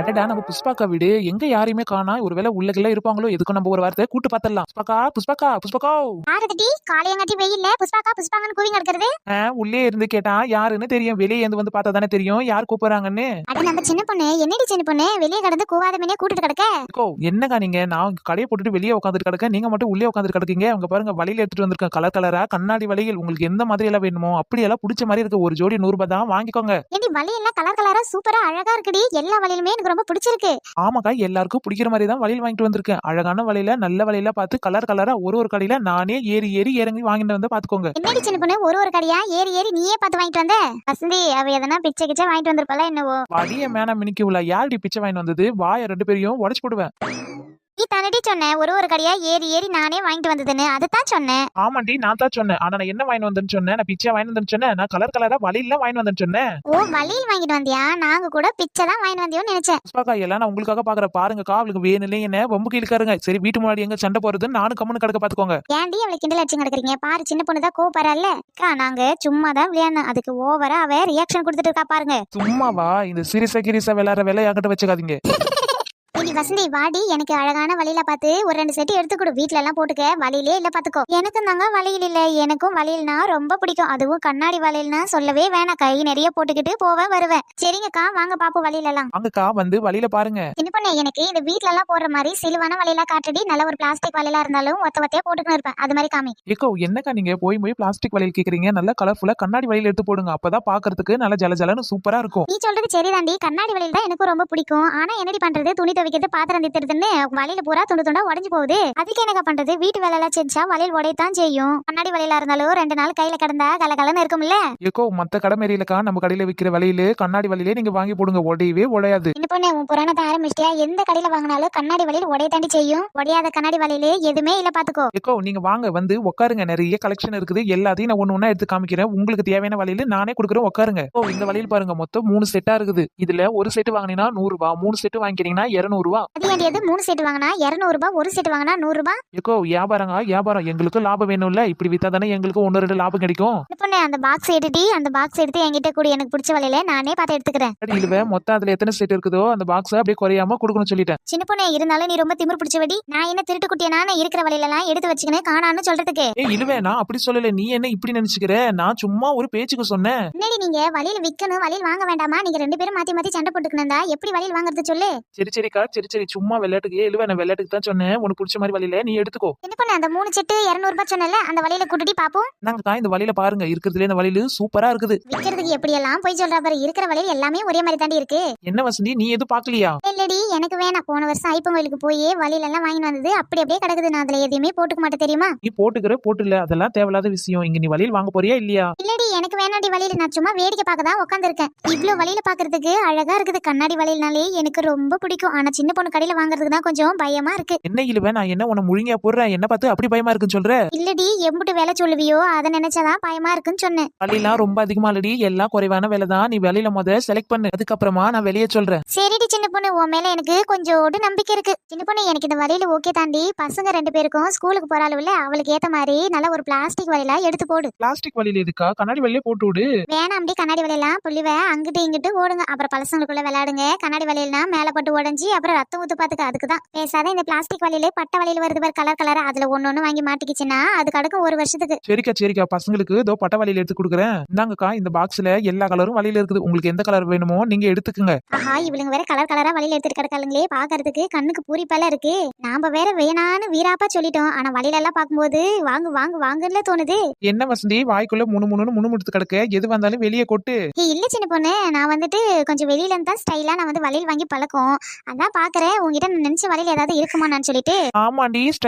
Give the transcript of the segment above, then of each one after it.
அடடா நம்ம புஷ்பாக்கா வீடு எங்க யாரையுமே காணா. ஒருவேளை உள்ளகில இருப்பாங்களோ, எதுக்கும் நம்ம ஒரு வார்த்தை கூட்டு பாத்திரலாம். புஷ்பாக்கா புஷ்பாக்கா புஷ்பாக்கா. யாருடி காலையங்காட்டி வெயில்ல புஷ்பாக்கா புஷ்பாங்கன்னு கூவிங்க எடுக்கிறது? உள்ளே இருந்து கேட்டா யாருன்னு தெரியும், வெளியே இருந்து வந்து பார்த்தா தானே தெரியும் யார் கூப்பிடுறாங்கன்னு. அட நம்ம சின்ன பொண்ணு, என்னடி சின்ன பொண்ணு வெளியே கடந்து கூவாதமனே கூட்டிட்டு கிடக்க? என்னக்கா நீங்க, நான் கடையை போட்டுட்டு வெளியே உட்காந்துட்டு கிடக்க, நீங்க மட்டும் உள்ளே உட்காந்துட்டு கிடக்கீங்க. அவங்க பாருங்க வலையில எடுத்துட்டு வந்திருக்கேன், கலர் கலரா கண்ணாடி வலைகள். உங்களுக்கு எந்த மாதிரி எல்லாம் வேணுமோ அப்படி எல்லாம் பிடிச்ச மாதிரி இருக்கு. ஒரு ஜோடி 100 ரூபாய் தான், வாங்கிக்கோங்க. ஏடி வலையெல்லாம் கலர் கலரா சூப்பரா அழகா இருக்குடி. எல்லா வலையிலுமே எனக்கு ரொம்ப பிடிச்சிருக்கு. ஆமாக்கா, எல்லாருக்கும் பிடிக்கிற மாதிரி தான் வளையல் வாங்கிட்டு வந்திருக்கேன். அழகான வலையில நல்ல வலையில பார்த்து கலர் கலரா ஒரு கடையில நானே ஏறி ஏறி இறங்கி வாங்கிட்டு வந்து பாத்துக்கோங்க. என்னடி சின்ன பொண்ணு ஒரு கடையா ஏறி ஏறி நீயே பார்த்து வாங்கிட்டு வந்த? வசந்தி அவ எதனா பிச்சை கிச்சை வாங்கிட்டு வந்திருப்பாளா என்னவோ? வடிய மேன மினிக்கி உள்ள யாரடி பிச்சை வாங்கிட்டு வந்தது? வாய 2 பேரையும் உடைச்சு போடுவேன். நீ தானடி சொன்ன ஒரு கடையா ஏறி ஏறி நானே வாங்கிட்டு வந்ததுன்னு? அதுதான் சொன்னேன். ஆமாண்டி, நான் தான் சொன்னேன். ஆனா நான் என்ன வாங்கிட்டு வந்தேன்னு சொன்னேன்? நான் பிச்சை வாங்கிட்டு வந்தேன்னு சொன்னேன். நான் கலர் கலரா வலையில வாங்கிட்டு வந்தேன்னு சொன்னேன். ஓ வலையில் வாங்கிட்டு வந்தியா? நாங்க கூட பிச்சை தான் வாங்கிட்டு வந்தியோன்னு நினைச்சேன். புஷ்பாக்கா எல்லாம் நான் உங்களுக்காக பாக்குற பாருங்கக்கா. அவளுக்கு வேணும்ல என்ன வம்புக்கு இழுக்காருங்க. சரி, வீட்டு முன்னாடி எங்க சண்டை போறது, நானும் கம்முன்னு கிடக்க பாத்துக்கோங்க. ஏன்டி அவளை கிண்டல் அடிச்சு கிடக்குறீங்க? பாரு சின்ன பொண்ணு தான் கோவப்படுறாள்ல. அக்கா நாங்க சும்மா தான் விளையாடணும், அதுக்கு ஓவரா அவ ரியாக்ஷன் கொடுத்துட்டு இருக்கா பாருங்க. சும்மாவா? இந்த சிரிசா கிரிசா விளையாடுற வேலை என்கிட்ட வச்சுக்காதீங்க. ஏடி வசந்தி வாடி, எனக்கு அழகான வலையில பார்த்து ஒரு 2 செட்டு எடுத்து கொடு. வீட்ல எல்லாம் போட்டுக்க, வலையிலே இல்ல பாத்துக்கோ. எனக்கும் தாங்க வலையில் இல்ல. எனக்கும் வலையில்னா ரொம்ப பிடிக்கும். அதுவும் கண்ணாடி வலையில்னா சொல்லவே வேணாம். கை நிறைய போட்டுக்கிட்டு போவேன் வருவேன். சரிங்கக்கா வாங்க பாப்போம் வலையில எல்லாம். அங்கக்கா வந்து வலையில பாருங்க. சின்ன பொண்ணு, எனக்கு இந்த வீட்ல எல்லாம் போடுற மாதிரி சிலுவான வலையில காட்டுடி. நல்ல ஒரு பிளாஸ்டிக் வலையில இருந்தாலும் ஒத்தையா போட்டுக்கணும் இருப்பேன், அது மாதிரி காமி. ஏக்கோ என்னக்கா நீங்க போய் பிளாஸ்டிக் வலையில் கேக்குறீங்க? நல்ல கலர்ஃபுல்லா கண்ணாடி வலையில எடுத்து போடுங்க. அப்பதான் பாக்குறதுக்கு நல்ல ஜல ஜலன்னு சூப்பரா இருக்கும். நீ சொல்றது சரிதாண்டி, கண்ணாடி வலையில தான் எனக்கும் ரொம்ப பிடிக்கும். ஆனா என்னடி பண்றது, துணி துவைக்கிறது பாத்திரம் தித்துறதுன்னு வலையில பூரா துண்டு துண்டா உடஞ்சு போகுது. அதுக்கு என்னக்கா பண்றது? வீட்டு வேலை எல்லாம் செஞ்சா வலையில் உடையத்தான் செய்யும். கண்ணாடி வலையில இருந்தாலும் 2 நாள் கையில கிடந்தா கலகலன்னு இருக்கும்ல. ஏக்கோ மத்த கடை மாரியிலக்கா நம்ம கடையில விக்கிற வலையில கண்ணாடி வலையிலே நீங்க வாங்கி போடுங்க, உடையவே உடையாது. சின்ன பொண்ணு, உன் புராணத்தை ஆரம்பிச்சிட்டியா? எந்த கடையில வாங்கினாலும் கண்ணாடி வலையில் உடைய தாண்டி செய்யும். உடையாத கண்ணாடி வலையில எதுவுமே இல்ல பாத்துக்கோ. ஏக்கோ நீங்க வாங்க, வந்து உட்காருங்க. நிறைய கலெக்ஷன் இருக்குது, எல்லாத்தையும் நான் ஒண்ணு எடுத்து காமிக்கிறேன். உங்களுக்கு தேவையான வலையில நானே கொடுக்குறேன், உட்காருங்க. ஓ இந்த வலையில் பாருங்க, மொத்தம் 3 செட்டா இருக்குது. இதுல ஒரு செட் வாங்கினீங்கன்னா 100 ரூபாய், 3 செட் வாங்கிக்கிறீங்கன்னா 200 ரூபாய். அது 3 செட் வாங்கினா 200 ரூபாய், ஒரு செட் வாங்கினா 100 ரூபாய். ஏக்கோ வியாபாரங்க வியாபாரம், எங்களுக்கு லாபம் வேணும்ல. இப்படி வித்தா தானே எங்களுக்கு 1-2 லாபம் கிடைக்கும். சின்ன பொண்ணு, அந்த பாக்ஸ் எடுடி. அந்த பாக்ஸ் எடுத்து என்கிட்ட கூட, எனக்கு பிடிச்ச வலையில நானே பார்த்து எடுத்துக்கிறேன். இதுல மொத்தம் அதுல எத்தனை செட் இருக்குதோ அந்த பாக்ஸ் அப்படியே குறையாம கொடுக்கணும் சொல்லிட்டேன். சின்ன பொண்ணு, இருந்தாலும் நீ ரொம்ப திமிர் பிடிச்சவடி. நான் என்ன திருட்டு குட்டியா? நான் இருக்கிற வலையில எல்லாம் எடுத்து வச்சுக்கினே காணான்னு சொல்றதுக்கு? இல்லவே நான் அப்படி சொல்லல. நீ என்ன இப்படி நினைச்சுக்கிற? நான் சும்மா ஒரு பேச்சுக்கு சொன்னேன். என்னடி நீங்க வலையில விக்கணும், வலையில் வாங்க வேண்டாமா? நீங்க 2 பேரும் மாத்தி மாத்தி சண்டை போட்டுக்கணும்டா. எப்படி வலையில் வாங்குறது சொல்லு? சரிக்கா, சரி சும்மா விளையாட்டுக்கு. இல்லவே நான் விளையாட்டுக்கு தான் சொன்னேன். உனக்கு பிடிச்ச மாதிரி வலையில நீ எடுத்துக்கோ. சின்ன பொண்ணு, அந்த 3 செட்டு 200 ரூபாய் சொன்னல, அந்த வலையில கூட்டிட்டு பாப்போம். நாங்க இந்த வலையில பாருங்க, இருக்கிறதுல இந்த வலையில சூப்பரா இருக்குது. விக்கிறதுக்கு எப்படி எல்லாம் போய் சொல்றா பாரு. இருக்கிற வலையில எல்லாமே ஒரே மாதிரி தாண்டி இருக்கு. என்ன வசந்தி, நீ எதுவும் பாக்கலையா? இல்லடி, எனக்கு வேணாம். போன வருஷம் ஐப்பன் கோயிலுக்கு போய் வலையில எல்லாம் வாங்கி வந்தது அப்படியே கிடக்குது. நான் அதுல எதையுமே போட்டுக்க மாட்டேன் தெரியுமா? நீ போட்டு இல்ல, அதெல்லாம் தேவையில்லாத விஷயம். இங்க நீ வலையில் வாங்க போறியா இல்லையா? இல்லடி, எனக்கு வேணாடி வலையில. நான் சும்மா வேடிக்கை பார்க்க தான் உட்காந்துருக்கேன். இவ்ளோ வலையில பாக்குறதுக்கு அழகா இருக்குது. கண்ணாடி வலையினாலே எனக்கு ரொம்ப பிடிக்கும். ஆனா சின்ன பொண்ணு கடையில வாங்குறதுக்கு தான் கொஞ்சம் பயமா இருக்கு. என்ன இல்லவே, நான் என்ன உன்னை முழுங்கியா போடுறேன்? என்ன பார்த்து அப்படி பயமா இருக்குன்னு சொல்ற? இல்லடி, எம்புட்டு வேலை சொல்லுவியோ அதை நினைச்சாதான் பயமா இருக்குன்னு சொன்னேன். வலையெல்லாம் ரொம்ப அதிகமா இல்லடி, எல்லாம் குறைவான வேலை தான். நீ வேலையில செலக்ட் பண்ணு, அதுக்கப்புறமா நான் வெளியே சொல்றேன். சரிடி சின்ன பொண்ணு, உன் மேல எனக்கு கொஞ்சோடு நம்பிக்கை இருக்கு. சின்ன பொண்ணு, எனக்கு இந்த வலையில ஓகே தாண்டி. பசங்க 2 பேருக்கும் ஸ்கூலுக்கு போறாளுல, அவளுக்கு ஏத்த மாதிரி நல்ல ஒரு பிளாஸ்டிக் வலையில எடுத்து போடு. பிளாஸ்டிக் வலையில எதுக்கா? கண்ணாடி வலையில போட்டு விடு. வேணாம், அப்படி கண்ணாடி வலையெல்லாம் புள்ளிவ அங்கிட்டு இங்கிட்டு ஓடுங்க. அப்புறம் பசங்களுக்குள்ள விளையாடுங்க. கண்ணாடி வலையிலாம் மேல பட்டு உடஞ்சி அப்புறம் ரத்தம் ஊத்து பாத்துக்க. அதுக்குதான் பேசாத. இந்த பிளாஸ்டிக் வலையில பட்ட வலையில வருது பாரு, கலர் கலரா. அதுல ஒண்ணு வாங்கி மாட்டிக்கிச்சுன்னா அது கடக்கும் 1 வருஷத்துக்கு. சரிக்கா, பசங்களுக்கு இதோ பட்ட வலையில எடுத்து கொடுக்குறேன். இந்தாங்கக்கா, இந்த பாக்ஸ்ல எல்லா கலரும் வலையில இருக்குது. உங்களுக்கு எந்த கலர் வேணுமோ நீங்க எடுத்துக்கங்க. ஆஹா, இவளுங்க வேற கலர் கலரா வலையில எடுத்துட்டு கிடக்காளுங்களே, பாக்குறதுக்கு கண்ணுக்கு பூரிப்பால இருக்கு. நாம வேற வேணான்னு வீராப்பா சொல்லிட்டோம். ஆனா வலையில எல்லாம் பாக்கும்போது வாங்குன்னு தோணுது. என்ன வசந்தி, வாய்க்குள்ள முணுமுணுத்து கிடக்க? எது வந்தாலும் வெளியே கொட்டு. இல்ல சின்ன பொண்ணு, நான் வந்துட்டு கொஞ்சம் வெளியில இருந்தா ஸ்டைலா நான் வலையில் வாங்கி பழக்கம். அதான் பாக்குறேன் உங்ககிட்ட நினைச்ச வலையில ஏதாவது இருக்குமா நான் சொல்லிட்டு. ஆமாண்டி,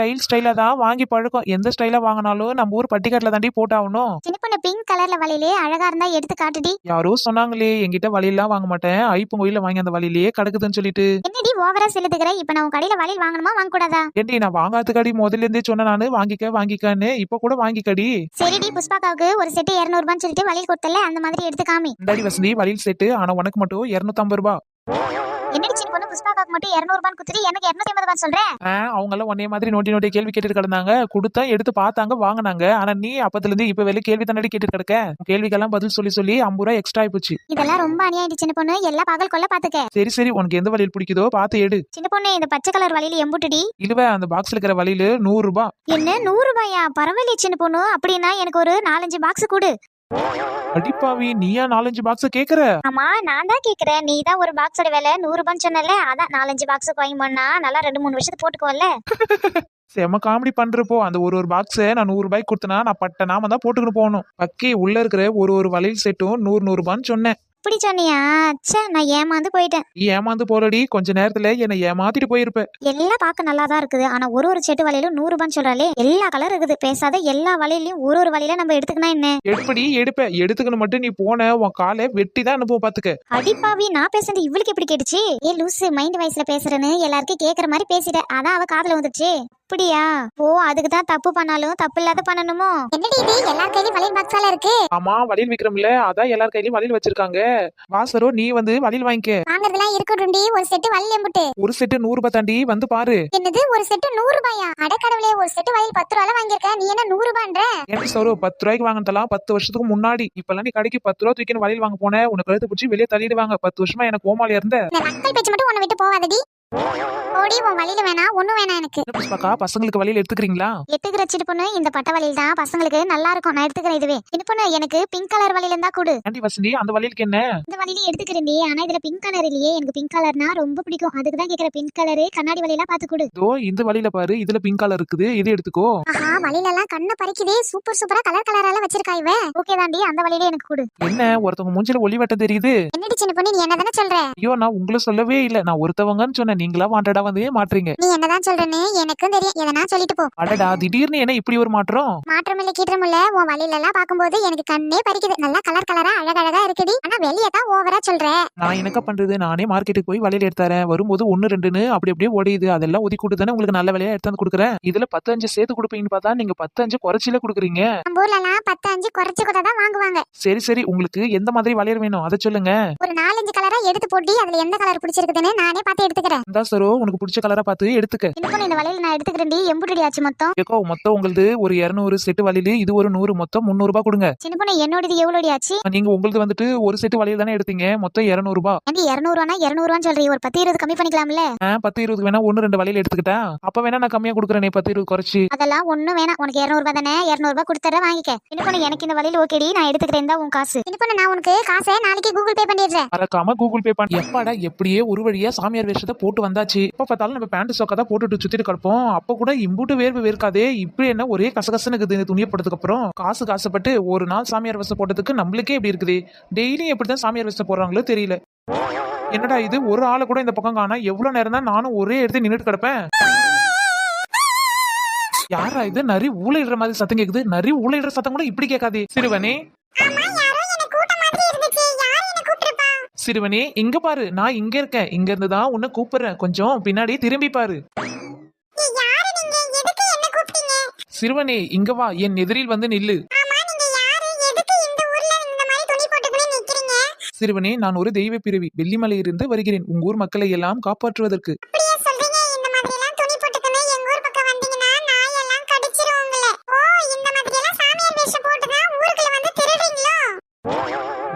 ஸ்டைலா தான் வாங்கி பழக்கம். எந்த ஸ்டைலா வாங்கினாலும் நம்ம ஊர் பட்டிக்காட்டுல தாண்டி போட்டாகணும். சின்ன பொண்ணு, பிங்க் கலர்ல வலையிலே அழகா இருந்தா எடுத்து காட்டுடி. யாரோ சொன்னாங்களே என்கிட்ட வலையெல்லாம் வாங்க மாட்டேன், ஐப்பன் கோயில வாங்கி அந்த வலையிலேயே கிடக்குதுன்னு சொல்லிட்டு. என்னடி ஓவரா செலுத்துக்கிற? இப்ப நான் உன் கடையில வலையில் வாங்கணுமா வாங்க கூடாதா? ஏண்டி, நான் வாங்காததுக்காடி முதல்ல இருந்தே சொன்ன நானு வாங்கிக்கன்னு. இப்ப கூட வாங்கிக்கடி. சரிடி, புஷ்பாக்காவுக்கு ஒரு செட்டு 200 ரூபான்னு சொல்லிட்டு வலையில் கொடுத்தல, அந்த மாதிரி எடுத்து காமி. இந்தாடி வசந்தி, வலையில் செட்டு. ஆனா உனக்கு மட்டும் 250 ரூபாய். என்னடி சின்ன பொண்ணு புஷ்பாக்காக்கு மட்டும் 200 ரூபாய் குத்துட்டு எனக்கு 250 ரூபாய் சொல்றேன். அவங்க எல்லாம் ஒன்னே மாதிரி நோட்டி கேள்வி கேட்டுட்டு கிடந்தாங்க. கொடுத்தா எடுத்து பார்த்தாங்க, வாங்கினாங்க. ஆனா நீ அப்பத்துல இருந்து இப்ப வெளியே கேள்வி தானடி கேட்டுட்டு கிடக்க. கேள்விக்கெல்லாம் பதில் சொல்லி 50 ரூபாய் எக்ஸ்ட்ரா ஆயிப்போச்சு. இதெல்லாம் ரொம்ப அநியாயம் சின்ன பொண்ணு, எல்லாம் பகல் கொள்ள பாத்துக்க. சரி உனக்கு எந்த வழியில் பிடிக்குதோ பார்த்து எடு. சின்ன பொண்ணு இந்த பச்சை கலர் வலையில எம்புட்டுடி. இல்ல அந்த பாக்ஸ்ல இருக்கிற வழியில 100 ரூபாய். என்ன 100 ரூபாயா? பரவாயில்லையே சின்ன பொண்ணு, அப்படின்னா எனக்கு ஒரு 4-5 பாக்ஸ் கொடு. அடிப்பாவி, நீயா 4-5 பாக்ஸ் கேக்குற? ஆமா நான் தான் கேக்குறேன். நீ தான் ஒரு பாக்ஸோட விலை 100 ரூபான்னு சொன்னல, அதான் 4-5 பாக்ஸ் வாங்கி பண்ணா நல்லா 2-3 வருஷத்துக்கு போட்டுக்கோல்ல. செம காமெடி பண்றப்போ அந்த ஒரு பாக்ஸ நான் 100 ரூபாய்க்கு கொடுத்தனா நான் பட்ட நாம தான் போட்டுக்கிட்டு போகணும். பக்கே உள்ள இருக்கிற ஒரு வளையல் செட்டும் 100 ரூபான்னு சொன்னேன். இப்படி சொன்னியா? ச்சே, நான் ஏமாந்து போயிட்டேன். நீ ஏமாந்து போறடி, கொஞ்ச நேரத்துல என்னை ஏமாத்திட்டு போயிருப்ப. எல்லாம் பார்க்க நல்லா தான் இருக்குது, ஆனா ஒரு செட்டு வலையிலும் 100 ரூபான்னு சொல்றாளே. எல்லா கலர் இருக்குது, பேசாத எல்லா வலையிலயும் ஒரு வலையில நம்ம எடுத்துக்கனா என்ன? எடுத்துக்கணும் மட்டும் நீ போன உன் காலை வெட்டி தான் அனுப்ப பாத்துக்க. அடிப்பாவி, நான் பேசுறது இவளுக்கு எப்படி கேட்டுச்சு? ஏ லூசு, மைண்ட் வாய்ஸ்ல பேசுறேன்னு எல்லாருக்கும் கேக்குற மாதிரி பேசிட்ட, அதான் அவ காதுல வந்துருச்சு. அப்படியா? ஓ, அதுக்கு தான் தப்பு பண்ணாலும் தப்பு இல்லாத பண்ணணுமோ? என்னடி இது எல்லார் கையிலயும் வளையல் பாக்ஸால இருக்கு? ஆமா, வளையல் விக்கிறோம்ல, அதான் எல்லார் கையிலயும் வளையல் வச்சிருக்காங்க. வாசரோ, நீ வந்து வளையல் வாங்கிக்க. வாங்குறதெல்லாம் இருக்கட்டும்டி, ஒரு செட்டு வளையல் எம்புட்டு? ஒரு செட்டு 100 ரூபாய் தாண்டி, வந்து பாரு. என்னது ஒரு செட்டு 100 ரூபாயா? அடக்கடவுளே, ஒரு செட்டு வளையல் 10 ரூபாய்ல வாங்கிருக்க, நீ என்ன 100 ரூபாய்ன்ற? என்ன சோறு, 10 ரூபாய்க்கு வாங்கினதெல்லாம் 10 வருஷத்துக்கு முன்னாடி. இப்பெல்லாம் நீ கடைக்கு 10 ரூபாய் தூக்கி வளையல் வாங்க போன, உனக்கு கழுத்து பிடிச்சி வெளியே தள்ளிடுவாங்க. 10 வருஷமா எனக்கு கோமாளியா இருந்த நக்கல் பேச்சு மட்டும் உன்னை விட்டு போவாதடி. ஓடி, உன் வழியில வேணா ஒண்ணும் வேணாம் எனக்கு. புஷ்பாக்கா, பசங்களுக்கு வளையல் எடுத்துக்கிறீங்களா? எடுத்துக்கிற சின்ன பொண்ணு, இந்த பட்ட வளையல் தான் பசங்களுக்கு நல்லா இருக்கும், நான் எடுத்துக்கிறேன். இதுவே சின்ன பொண்ணு, எனக்கு பிங்க் கலர் வளையல் இருந்தா கொடு. ஆண்டி வசந்தி, அந்த வளையலுக்கு என்ன? இந்த வளையல எடுத்துக்கிறேன், ஆனா இதுல பிங்க் கலர் இல்லையே. எனக்கு பிங்க் கலர்னா ரொம்ப பிடிக்கும், அதுக்கு தான் கேக்குறேன். பிங்க் கலர் கண்ணாடி வளையலா பாத்து கொடு. இதோ இந்த வளையல பாரு, இதுல பிங்க் கலர் இருக்குது, இது எடுத்துக்கோ. ஆஹா, வளையல எல்லாம் கண்ணை பறிக்குதே, சூப்பரா கலர் கலரால வச்சிருக்கா இவ. ஓகே தாண்டி, அந்த வளையல எனக்கு கொடு. என்ன ஒருத்தவங்க மூஞ்சில ஒளி வட்டம் தெரியுது? என்னடி சின்ன பொண்ணு, நீ என்னதானே சொல்ற? ஐயோ, நான் உங்களை சொல்லவே இல்ல, நான் ஒருத்தவங்கன்னு சொன்னேன். நீங்களா வாண்டடா வந்து மாட்றீங்க. நீ என்னதான் சொல்றேன்னு எனக்கும் தெரியும், எதனா சொல்லிட்டு போ. அடடா, திடீர்னு என்ன இப்படி ஒரு மாற்றம்? மாற்றம் இல்ல கீற்றம் இல்ல, உன் வளையல எல்லாம் பாக்கும்போது எனக்கு கண்ணே பறிக்குது. நல்லா கலர் கலரா அழகழகா இருக்குடி, ஆனா வெளியே தான் ஓவரா சொல்ற. நான் என்னக்கா பண்றது, நானே மார்க்கெட்டுக்கு போய் வளையல் எடுத்தாரேன். வரும்போது 1-2ன்னு அப்படியே ஓடியுது. அதெல்லாம் ஒதுக்கி கொடுத்தானே உங்களுக்கு நல்ல விலையா எடுத்து வந்து கொடுக்குறேன். இதுல 10-5 சேர்த்து கொடுப்பீங்கன்னு பார்த்தா நீங்க 10-5 குறைச்சில கொடுக்குறீங்க. நம்ம ஊர்ல எல்லாம் 10-5 குறைச்சு கூட தான் வாங்குவாங்க. சரி உங்களுக்கு எந்த மாதிரி வளையல் வேணும் அதை சொல்லுங்க. ஒரு 4-5 கலரா எடுத்து போட்டு அதுல எந்த கலர் பிடிச்சிருக்குதுன்னு நானே பார்த்து எடுத்துக்கிறேன். இந்தா சரோ, உனக்கு பிடிச்ச கலரா பார்த்து எடுத்துக்க. இன்னும் இந்த வளையல் நான் எடுத்துக்கிறேன்டி. எம்புடி ஆச்சு மொத்தம்? ஏக்கோ, மொத்தம் உங்களுது ஒரு 200 செட்டு வளையல், இது ஒரு 100, மொத்தம் 300 ரூபாய் கொடுங்க. சின்ன பொண்ணு, என்னோடது எவ்வளவு ஆச்சு? நீங்க உங்களுது வந்துட்டு ஒரு செட்டு வளையல் தானே எடுத்தீங்க, மொத்தம் 200 ரூபாய். ஏண்டி 200 ரூபானா 200 ரூபான்னு சொல்றீ? ஒரு 10-20 கம்மி பண்ணிக்கலாம்ல? 10-20 வேணா 1-2 வளையல் எடுத்துக்கிட்டா, அப்ப வேணா நான் கம்மியா கொடுக்குறேனே, 10-20 குறைச்சு. அதெல்லாம் ஒண்ணும் வேணாம், உனக்கு 200 ரூபாய் தானே, 200 ரூபாய் கொடுத்துற வாங்கிக்க. சின்ன பொண்ணு, எனக்கு இந்த வளையல் ஓகேடி, நான் எடுத்துக்கிறேன். தான் உன் காசு. சின்ன பொண்ணு, நான் உனக்கு காசை நாளைக்கு கூகுள் பே பண்ணிடுறேன். மறக்காம கூகுள் பே பண்ணி. எப்பாடா, எப்படியே ஒரு வழியா சாமியார் வேஷத்தை போட்டு வந்தாச்சு. இப்ப பார்த்தாலும் நம்ம பேண்ட் சொக்கா தான் போட்டுட்டு சுத்திட்டு கிடப்போம். அப்ப கூட இம்புட்டு வேர்வு வேர்க்காதே. இப்படி என்ன ஒரே கசகசன்னு இருக்குது இந்த துணியை போட்டதுக்கு அப்புறம். காசு காசுப்பட்டு ஒரு நாள் சாமியார் வேஷம் போட்டதுக்கு நம்மளுக்கே எப்படி இருக்குது. டெய்லியும் எப்படிதான் சாமியார் வேஷம் போடுறாங்களோ தெரியல. என்னடா இது, ஒரு ஆளை கூட இந்த பக்கம் காணா. எவ்வளவு நேரம் தான் நானும் ஒரே இடத்துல நின்றுட்டு கிடப்பேன். யாரா இது, நரி ஊழையிடுற மாதிரி சத்தம் கேக்குது. நரி ஊழையிடுற சத்தம் கூட இப்படி கேட்காதே. சிறுவனே இங்க பாரு, நான் இங்க இருக்கேன். இங்க இருந்து தான் உன்னை கூப்பிடுறேன். கொஞ்சம் பின்னாடி திரும்பி பாரு. சிறுவனே இங்க வா, என் எதிரில் வந்து நில்லு. சிறுவனே, நான் ஒரு தெய்வ பிறவி, வெள்ளிமலையிலிருந்து வருகிறேன் உங்க ஊர் மக்களை எல்லாம் காப்பாற்றுவதற்கு.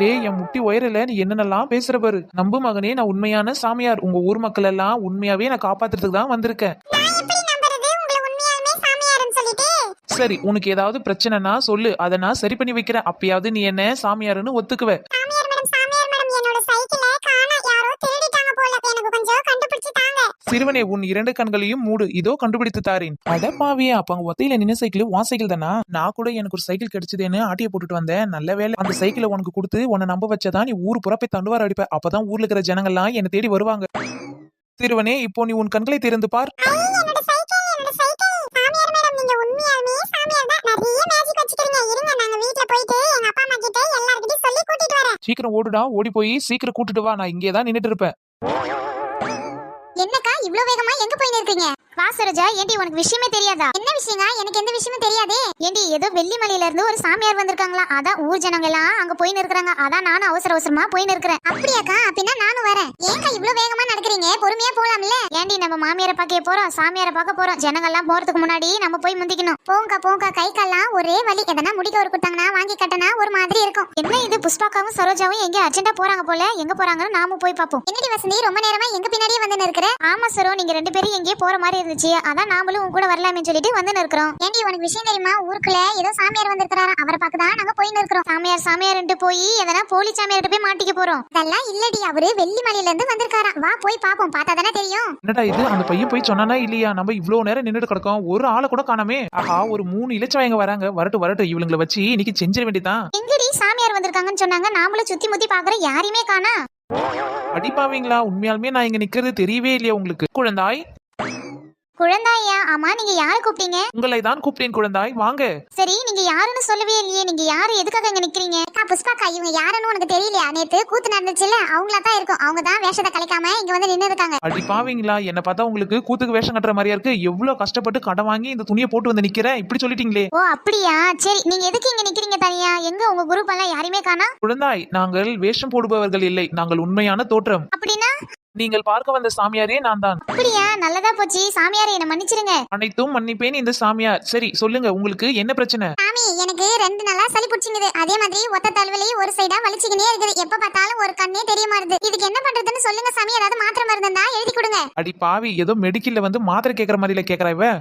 டேய், என் முட்டி உயரல, நீ என்னென்னலாம் பேசுற பாரு. நம்பு மகனே, நான் உண்மையான சாமியார். உங்க ஊர் மக்கள் எல்லாம் உண்மையாவே நான் காப்பாத்துறதுக்கு தான் வந்திருக்கேன். சரி, உனக்கு ஏதாவது பிரச்சனைனா சொல்லு, அதை நான் சரி பண்ணி வைக்கிறேன். அப்பயாவது நீ என்ன சாமியாருன்னு ஒத்துக்குவ. சிறுவனே, உன் 2 கண்களையும் மூடு, இதோ கண்டுபிடித்து தாரேன். அடப்பாவியே, அப்ப அங்க ஒத்தையில நின்ன சைக்கிள் உன் சைக்கிள் தானா? நான் கூட எனக்கு ஒரு சைக்கிள் கிடைச்சதுன்னு ஆட்டிய போட்டுட்டு வந்தேன். நல்ல வேலை, அந்த சைக்கிளை உனக்கு கொடுத்து உன்னை நம்ப வச்சதான் நீ ஊர் புறப்பை தண்டுவார் அடிப்ப. அப்பதான் ஊர்ல இருக்கிற ஜனங்கள்லாம் என்னை தேடி வருவாங்க. சிறுவனே, இப்போ நீ உன் கண்களை திறந்து பார். சீக்கிரம் ஓடுடா, ஓடி போய் சீக்கிரம் கூட்டிட்டு வா. நான் இங்கே தான் நின்னுட்டு இருப்பேன். என்னக்கா இவ்ளோ வேகமா எங்க போய் நிக்கிறீங்க? வா சரோஜா. ஏண்டி உனக்கு விஷயமே தெரியாதா? என்ன விஷயங்க? எனக்கு எந்த விஷயமும் தெரியாதே. ஏண்டி ஏதோ வெள்ளிமலையில இருந்து ஒரு சாமியார் வந்திருக்காங்களா, அதான் ஊர் ஜனங்க எல்லாம் அங்க போயின்னு இருக்காங்க. அதான் நானும் அவசர அவசரமா போயின்னு இருக்கிறேன். அப்படியாக்கா? அப்படின்னா நானும் வரேன். ஏன்க்கா இவ்ளோ வேகமா நடக்கிறீங்க? பொறுமையா போலாம்ல. ஏண்டி நம்ம மாமியாரை பார்க்க போறோம், சாமியாரை பார்க்க போறோம். ஜனங்க எல்லாம் போறதுக்கு முன்னாடி நம்ம போய் முந்திக்கணும். போங்கக்கா கை கால்லாம் ஒரே வலி. எதனா முடிக்க ஒரு கொடுத்தாங்கன்னா வாங்கி கட்டனா ஒரு மாதிரி இருக்கும். என்ன இது புஷ்பாக்காவும் சரோஜாவும் எங்க அர்ஜென்ட்டா போறாங்க போல. எங்க போறாங்கன்னு நாமும் போய் பாப்போம். என்னடி வசந்தி ரொம்ப நேரமா எங்க பின்னாடியே வந்து நிற்கிற? ஆமா சரோ, நீங்க ரெண்டு பேரும் எங்கேயே போற மாதிரி இருந்துச்சு. அதான் நாமளும் உன் கூட வரலாமே சொல்லிட்டு வந்து நிற்கிறோம். ஏண்டி உனக்கு விஷயம் தெரியுமா? ஊருக்குள்ள ஏதோ சாமியார் வந்திருக்காரா, அவரை பார்க்கதான் நாங்க போய் நிற்கிறோம். சாமியார் போய் எதனா போலி சாமியார்கிட்ட போய் மாட்டிக்க போறோம். அதெல்லாம் இல்லடி, அவரு வெள்ளிமலையில இருந்து வந்திருக்காரா. வா போய் பாப்போம், பார்த்தா தானே தெரியும். என்னடா இது, அந்த பையன் போய் சொன்னானா இல்லையா? நம்ம இவ்வளவு நேரம் நின்னுட்டு கிடக்கோம், ஒரு ஆளை கூட காணாமே. ஆஹா, ஒரு 3 இலச்சவாயங்க வராங்க. வரட்டு இவளுங்களை வச்சு இன்னைக்கு செஞ்சிட வேண்டியதான். எங்கடி சாமியார் வந்திருக்காங்கன்னு சொன்னாங்க, நாமளும் சுத்தி முத்தி பாக்குறோம், யாரையுமே காணா. அடிப்பாவீங்களா? உண்மையாலுமே நான் இங்க நிக்கிறது தெரியவே இல்லையா உங்களுக்கு? குழந்தாய் குழந்தாயா? ஆமா, நீங்க யார கூப்பிட்டீங்க? உங்களை தான் கூப்பிட்டேன் குழந்தாய், வாங்க. சரி, நீங்க யாருன்னு சொல்லவே இல்லையே. நீங்க யாரு, எதுக்காக இங்க நிக்கிறீங்க? புஷ்பாக்கா, இவங்க யாருன்னு உனக்கு தெரியலையா? நேத்து கூத்து நடந்துச்சுல, அவங்களா தான் இருக்கும். அவங்க தான் வேஷத்தை கலைக்காம இங்க வந்து நின்னு இருக்காங்க. அடிப்பாவீங்களா? என்ன பார்த்தா உங்களுக்கு கூத்துக்கு வேஷம் கட்டுற மாதிரியா இருக்கு? எவ்வளவு கஷ்டப்பட்டு கடன் வாங்கி இந்த துணியை போட்டு வந்து நிக்கிறேன், இப்படி சொல்லிட்டீங்களே. ஓ அப்படியா? சரி, நீங்க எதுக்கு இங்க நிக்கிறீங்க தனியா? எங்க உங்க குரூப் எல்லாம் யாரையுமே காணா? குழந்தாய், நாங்கள் வேஷம் போடுபவர்கள் இல்லை, நாங்கள் உண்மையான தோற்றம். அப்படின்னா? நீங்கள் பார்க்க வந்த சாமியாரே நான் தான். அப்படியா? நல்லதா போச்சு. சாமியாரே, என்ன மன்னிச்சிருங்க. அனைத்தும் மன்னிப்பேன் இந்த சாமியார். சரி சொல்லுங்க, உங்களுக்கு என்ன பிரச்சனை? சாமி, எனக்கு 2 நாளா சளி பிடிச்சிங்குது. அதே மாதிரி ஒத்த தலைவலியும் ஒரு சைடா வலிச்சுக்கினே இருக்குது. எப்ப பார்த்தாலும் ஒரு கண்ணே தெரிய மாட்டுது. இதுக்கு என்ன பண்றதுன்னு சொல்லுங்க சாமி. ஏதாவது மாத்திரை மருந்து இருந்தா எழுதி கொடுங்க. அடி பாவி, ஏதோ மெடிக்கல்ல வந்து மாத்திரை கேட்கற மாதிரில கேட்கறா இவ.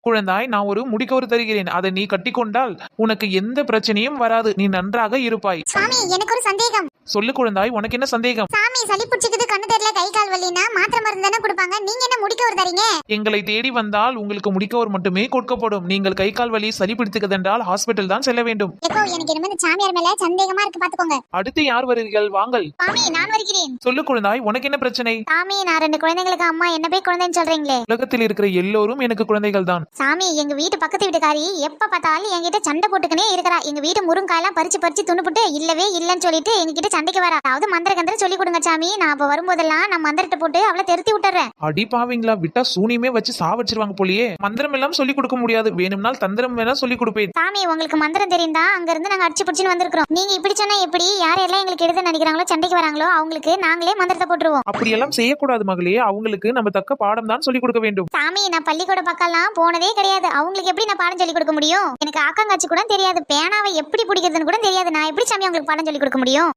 குழந்தாய், நான் ஒரு முடிக்கவர் தருகிறேன், அதை நீ கட்டிக்கொண்டால் உனக்கு எந்த பிரச்சனையும் வராது, நீ நன்றாக இருப்பாய். சாமி, எனக்கு ஒரு சந்தேகம். சொல்லு குழந்தாய், உனக்கு என்ன சந்தேகம்? சாமி, சளி பிடிச்சிக்குது, கண்ணு தெரியல, கை கால் வலினா மாத்திரை மருந்து தானே கொடுப்பாங்க. நீங்க என்ன முடிக்கவர் தரீங்க? எங்களை தேடி வந்தால் உங்களுக்கு முடிக்கவர் மட்டுமே கொடுக்கப்படும். நீங்கள் கை கால் வலி சளி பிடித்துக்கதென்றால் ஹாஸ்பிட்டல் தான் செல்ல வேண்டும். ஏக்கோ, எனக்கு என்னமோ இந்த சாமியார் மேல சந்தேகமா இருக்கு, பாத்துக்கோங்க. அடுத்து யார் வருகிறீர்கள்? வாங்கள். சாமி, நான் வருகிறேன். சொல்லு குழந்தாய், உனக்கு என்ன பிரச்சனை? சாமி, நான் 2 குழந்தைகளுக்கு அம்மா. என்ன போய் குழந்தைன்னு சொல்றீங்களே? உலகத்தில் இருக்கிற எல்லோரும் எனக்கு குழந்தைகள் தான். சாமி, எங்க வீட்டு பக்கத்து வீட்டுக்காரி எப்ப பார்த்தாலும் என்கிட்ட சண்டை போட்டுக்கனே இருக்கிறா. எங்க வீட்டு முருங்காயெல்லாம் பறிச்சு துணுப்புட்டு இல்லவே இல்லன்னு சொல்லிட்டு எங்ககிட்ட சண்டைக்கு வரா. அதாவது மந்திர கந்திர சொல்லி கொடுங்க சாமி. நான் அப்ப வரும்போதெல்லாம் நான் மந்திரத்தை போட்டு அவளை தெருத்தி விட்டுறேன். அடி பாவீங்களா, விட்டா சூனியமே வச்சு சாவடிச்சிருவாங்க போலியே. மந்திரம் எல்லாம் சொல்லி கொடுக்க முடியாது, வேணும்னால் தந்திரம் வேணா சொல்லி கொடுப்பேன். சாமி, உங்களுக்கு மந்திரம் தெரியுதா? அங்க இருந்து நாங்க அடிச்சு பிடிச்சுன்னு வந்திருக்கோம். நீங்க இப்படி சொன்னா எப்படி? யாரெல்லாம் எங்களுக்கு எடுத்து நினைக்கிறாங்களோ, சண்டைக்கு வராங்களோ, அவங்களுக்கு நாங்களே மந்திரத்தை போட்டுருவோம். அப்படியெல்லாம் செய்யக்கூடாது மகளே, அவங்களுக்கு நம்ம தக்க பாடம் தான் சொல்லி கொடுக்க வேண்டும். சாமி, நான் பள்ளிக்கூட பக்கம்லாம் போனதே கிடையாது. அவங்களுக்கு எப்படி நான் பாடம் சொல்லி கொடுக்க முடியும்? எனக்கு ஆக்காங்காட்சி கூட தெரியாது, பேனாவை எப்படி பிடிக்கிறதுன்னு கூட தெரியாது. நான் எப்படி சாமி உங்களுக்கு பாடம் சொல்லி கொடுக்க முடியும்?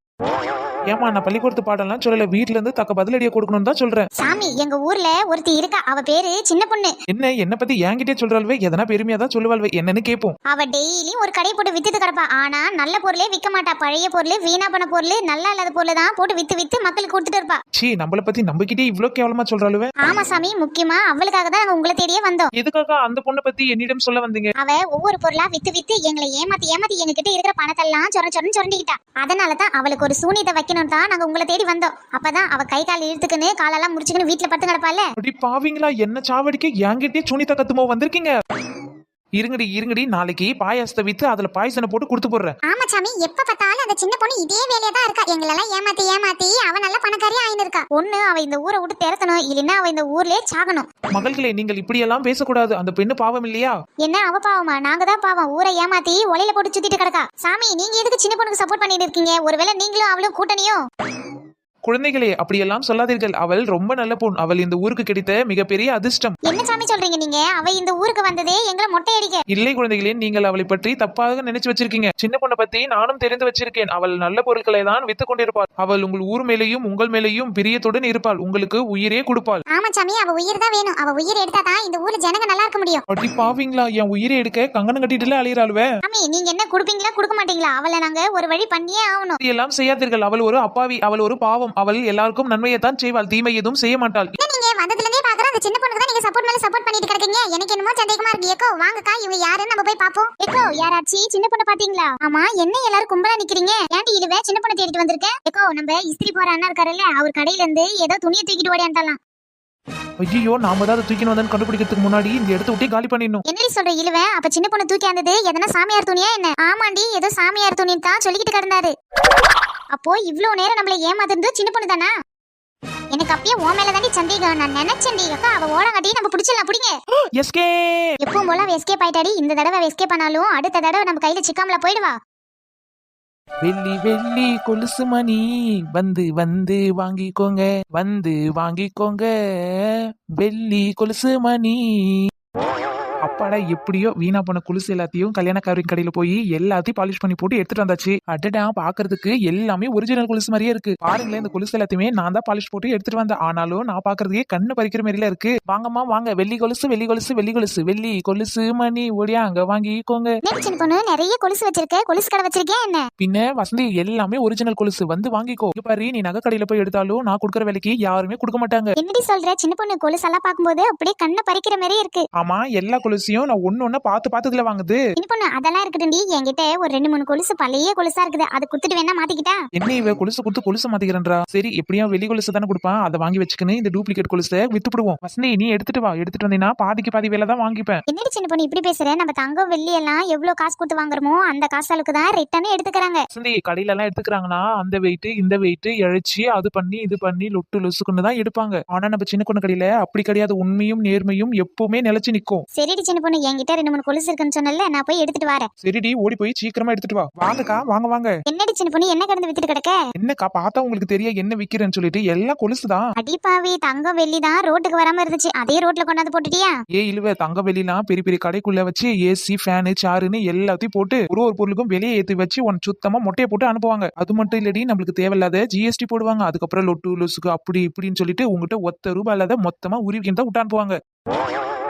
ஏமா, நான் பள்ளிக்கூடத்து பாடம்லாம் சொல்லல, வீட்ல இருந்து தக்க பதிலடியை கொடுக்கணும்னு தான் சொல்றேன். சாமி, எங்க ஊர்ல ஒருத்தி இருக்கா, அவ பேரு சின்ன பொண்ணு. என்ன பத்தி என்கிட்டே சொல்றாள்வே, எதனா பெருமையா தான் சொல்லுவாள்வே, என்னன்னு கேட்போம். அவ டெய்லி ஒரு கடை போட்டு வித்துட்டு கிடப்பா. ஆனா நல்ல பொருளே விற்க மாட்டா. பழைய பொருள், வீணா பண்ண பொருள், நல்லா இல்லாத பொருள் தான் போட்டு வித்து மக்களுக்கு கொடுத்துட்டு இருப்பா. சீ, நம்மள பத்தி நம்பிக்கிட்டே இவ்ளோ கேவலமா சொல்றாளுவே. ஆமா சாமி, முக்கியமா அவளுக்காக தான் நாங்க உங்களை தேடியே வந்தோம். எதுக்காக அந்த பொண்ணை பத்தி என்னிடம் சொல்ல வந்தீங்க? அவ ஒவ்வொரு பொருளா வித்து எங்களை ஏமாத்தி எங்க கிட்ட இருக்கிற பணத்தெல்லாம் சொரண்டிக்கிட்டா. அதனாலதான் அவளுக்கு ஒரு சூனியத்தை வைக்கணும் தான் நாங்க உங்களை தேடி வந்தோம். அப்பதான் அவ கை கால் இழுத்துக்குன்னு காலெல்லாம் முடிச்சுக்கின்னு வீட்டுல படுத்து கிடப்பால. அடி பாவீங்களா, என்ன சாவடிக்க என்கிட்டே சுனிதா கத்துமோ வந்திருக்கீங்க. இருங்கடி, நாளைக்கு பாயாசத்தை வித்து அதுல பாயசனை போட்டு கொடுத்து போடுறேன். ஆமா சாமி, எப்ப பார்த்தாலும் அந்த சின்ன பொண்ணு இதே வேலையா தான் இருக்கா. எங்களெல்லாம் ஏமாத்தி அவ நல்ல பணக்காரியா ஆயின்னு இருக்கா. ஒண்ணு அவ இந்த ஊரை விட்டு திறத்தணும், இல்லைன்னா அவ இந்த ஊர்லயே சாகணும். மகள்களே, நீங்கள் இப்படி எல்லாம் பேசக்கூடாது. அந்த பெண்ணு பாவம் இல்லையா? என்ன அவ பாவமா? நாங்க தான் பாவம். ஊரை ஏமாத்தி ஒலையில போட்டு சுத்திட்டு கிடக்கா. சாமி, நீங்க எதுக்கு சின்ன பொண்ணுக்கு சப்போர்ட் பண்ணிட்டு இருக்கீங்க? ஒருவேளை நீங்களும் அவளும் கூட்டணியோ? குழந்தைகளே, அப்படியெல்லாம் சொல்லாதீர்கள். அவள் ரொம்ப நல்ல பொண்ணு. அவள் இந்த ஊருக்கு கிடைத்த மிகப்பெரிய அதிர்ஷ்டம். என்ன சாமி சொல்றீங்க நீங்க? அவ இந்த ஊருக்கு வந்ததே எங்களை மொட்டை அடிக்க. இல்லை குழந்தைகளே, நீங்கள் அவளை பற்றி தப்பாக நினைச்சு வச்சிருக்கீங்க. சின்ன பொண்ணை பத்தி நானும் தெரிந்து வச்சிருக்கேன். அவள் நல்ல பொருட்களை தான் வித்து கொண்டிருப்பாள். அவள் உங்கள் ஊர் மேலேயும் உங்கள் மேலேயும் பிரியத்துடன் இருப்பாள். உங்களுக்கு உயிரே கொடுப்பாள். ஆமா சாமி, அவ உயிர் தான் வேணும். அவ உயிர் எடுத்தா தான் இந்த ஊர்ல ஜனங்க நல்லா இருக்க முடியும். அப்படி பாவீங்களா, என் உயிரை எடுக்க கங்கணம் கட்டிட்டுல அழியறாளுவே. சாமி, நீங்க என்ன கொடுப்பீங்களா கொடுக்க மாட்டீங்களா? அவளை நாங்க ஒரு வழி பண்ணியே ஆகணும். எல்லாம் செய்யாதீர்கள். அவள் ஒரு அப்பாவி, அவள் ஒரு பாவம். அவள் எல்லாருக்கும் நன்மையைத்தான் செய்வாள், தீமை எதுவும் செய்ய மாட்டாள். நீங்க வந்ததுல இருந்தே பாக்குற அந்த சின்ன பொண்ணுக்கு தான் நீங்க சப்போர்ட் மேல சப்போர்ட் பண்ணிட்டு இருக்கீங்க. எனக்கு என்னமோ சந்தேகமா இருக்கு. ஏக்கோ, வாங்கக்கா, இவங்க யாருன்னு நம்ம போய் பாப்போம். ஏக்கோ, யாராச்சி சின்ன பொண்ணு பாத்தீங்களா? ஆமா, என்ன எல்லாரும் கும்பலா நிக்கிறீங்க? ஏன்டி இழுவே சின்ன பொண்ணு தேடிட்டு வந்திருக்க? ஏக்கோ, நம்ம இஸ்திரி போற அண்ணா இருக்காருல்ல, அவர் கடையில இருந்து ஏதோ துணியை தூக்கிட்டு ஓடியாண்டாலாம். ஐயோ, நாம தான் தூக்கின்னு வந்தேன்னு கண்டுபிடிக்கிறதுக்கு முன்னாடி இந்த இடத்த விட்டு காலி பண்ணிடணும். என்னடி சொல்ற இழுவே? அப்ப சின்ன பொண்ணு தூக்கி வந்தது எதனா சாமியார் துணியா என்ன? ஆமாண்டி, ஏதோ சாமியார் துணின்னு தான் சொல்லிக்கிட்டு கிடந்தாரு. அப்போ இவ்ளோ நேரம் நம்மள ஏமாத்திருந்து சின்ன பொண்ணு தானா? எனக்கு அப்பயே உன் மேல தாண்டி சந்தேகம். நான் நினைச்சேன்டி அக்கா அவ ஓடங்காட்டி நம்ம பிடிச்சிடலாம் பிடிங்க. எஸ்கே எப்பவும் போல எஸ்கேப் ஆயிட்டாடி. இந்த தடவை எஸ்கேப் பண்ணாலும் அடுத்த தடவை நம்ம கையில சிக்காமல போயிடுவா. வெள்ளி வெள்ளி கொலுசு மணி வந்து வந்து வாங்கிக்கோங்க, வந்து வாங்கிக்கோங்க வெள்ளி கொலுசு மணி. அப்பாடா, எப்படியோ வீணா போன கொலுசு எல்லாத்தையும் கல்யாணக்காரின் கடையில போய் எல்லாத்தையும் பாலிஷ் பண்ணி போட்டு எடுத்துட்டு வந்தாச்சு. அடடா, பாக்குறதுக்கு எல்லாமே ஒரிஜினல் கொலுசு மாதிரியே இருக்கு. பாருங்களேன், இந்த கொலுசு எல்லாத்தையுமே நான் தான் பாலிஷ் போட்டு எடுத்துட்டு வந்தேன். ஆனாலும் நான் பாக்குறதுக்கே கண்ணு பறிக்கிற மாதிரில இருக்கு. வாங்கம்மா வாங்க, வெள்ளி கொலுசு வெள்ளி கொலுசு வெள்ளி கொலுசு வெள்ளி கொலுசு மணி ஓடியா அங்க வாங்கிக்கோங்க. சின்ன பொண்ணு நிறைய கொலுசு வச்சிருக்க, கொலுசு கடை வச்சிருக்கேன் என்ன? பின்ன வசந்தி, எல்லாமே ஒரிஜினல் கொலுசு, வந்து வாங்கிக்கோ. இங்க பாரு, நீ நகை கடையில போய் எடுத்தாலும் நான் கொடுக்குற விலைக்கு யாருமே கொடுக்க மாட்டாங்க. என்னடி சொல்ற? சின்ன பொண்ணு கொலுசு எல்லாம் பாக்கும்போது அப்படியே கண்ணை பறிக்கிற மாதிரி இருக்கு. ஆமா, எல்லா கொலுசையும் நான் ஒண்ணு ஒண்ணு பார்த்து பார்த்ததுல வாங்குது. சின்ன பொண்ணு அதெல்லாம் இருக்கட்டும்டி, என்கிட்ட ஒரு 2-3 கொலுசு பழைய கொலுசா இருக்குது, அது குடுத்துட்டு வேணா மாத்திக்கிட்டா. என்ன இவ கொலுசு கொடுத்து கொலுசு மாத்திக்கிறன்றா? சரி, எப்படியும் வெளி கொலுசு தானே கொடுப்பான், அதை வாங்கி வச்சுக்கின்னு இந்த டூப்ளிகேட் கொலுசை வித்துடுவோம். வசந்தி, நீ எடுத்துட்டு வா. எடுத்துட்டு வந்தீங்கன்னா பாதிக்கு பாதி வேலை தான் வாங்கிப்பேன். என்னடி சின்ன பொண்ணு இப்படி பேசுற? நம்ம தங்கம் வெள்ளி எல்லாம் எவ்வளவு காசு கொடுத்து வாங்குறோமோ அந்த காசுகளுக்கு தான் ரிட்டர்ன் எடுத்துக்கிறாங்க. வசந்தி, கடையில எல்லாம் எடுத்துக்கிறாங்கன்னா அந்த வெயிட் இந்த வெயிட் இழைச்சி அது பண்ணி இது பண்ணி லொட்டு லொசுக்குன்னு தான் எடுப்பாங்க. ஆனா நம்ம சின்ன பொண்ணு கடையில அப்படி கிடையாது. உண்மையும் நேர்மையும் எப்பவுமே நிலைச்சு நிக்கும். சரிடி சின்ன பொண்ணு, என்கிட்ட 2-3 கொலுசு இருக்குன்னு சொன்னல, நான் போய் எடுத்துட்டு வரேன். சரிடி, ஓடி போய் சீக்கிரமா எடுத்துட்டு வா. வாங்கக்கா, வாங்க வாங்க. என்னடி சின்ன பொண்ணு என்ன கடந்து வித்துட்டு கிடக்க? என்னக்கா, பார்த்தா உங்களுக்கு தெரிய என்ன விக்கிறேன்னு சொல்லிட்டு எல்லாம் கொலுசுதான். அடிப்பாவி, தங்கம் வெள்ளி தான் ரோட்டுக்கு வராம இருந்துச்சு, அதே ரோட்ல கொண்டாந்து போட்டுட்டியா? இழுவ தங்க வெளிலாம் பெரிய பெரிய கடைக்குள்ள வச்சு ஏசி ஃபேனு சாருன்னு எல்லாத்தையும் போட்டு ஒரு பொருளுக்கும் வெளியே ஏத்தி வச்சு உன் சுத்தமா மொட்டையை போட்டு அனுப்புவாங்க. அது மட்டும் இல்லடி, நம்மளுக்கு தேவையில்லாத ஜிஎஸ்டி போடுவாங்க. அதுக்கப்புறம் லொட்டு லொசுக்கு அப்படி இப்படின்னு சொல்லிட்டு உங்ககிட்ட ஒத்த ரூபாய் இல்லாத மொத்தமா உருவிக்கின்னு தான் விட்டு அனுப்புவாங்க.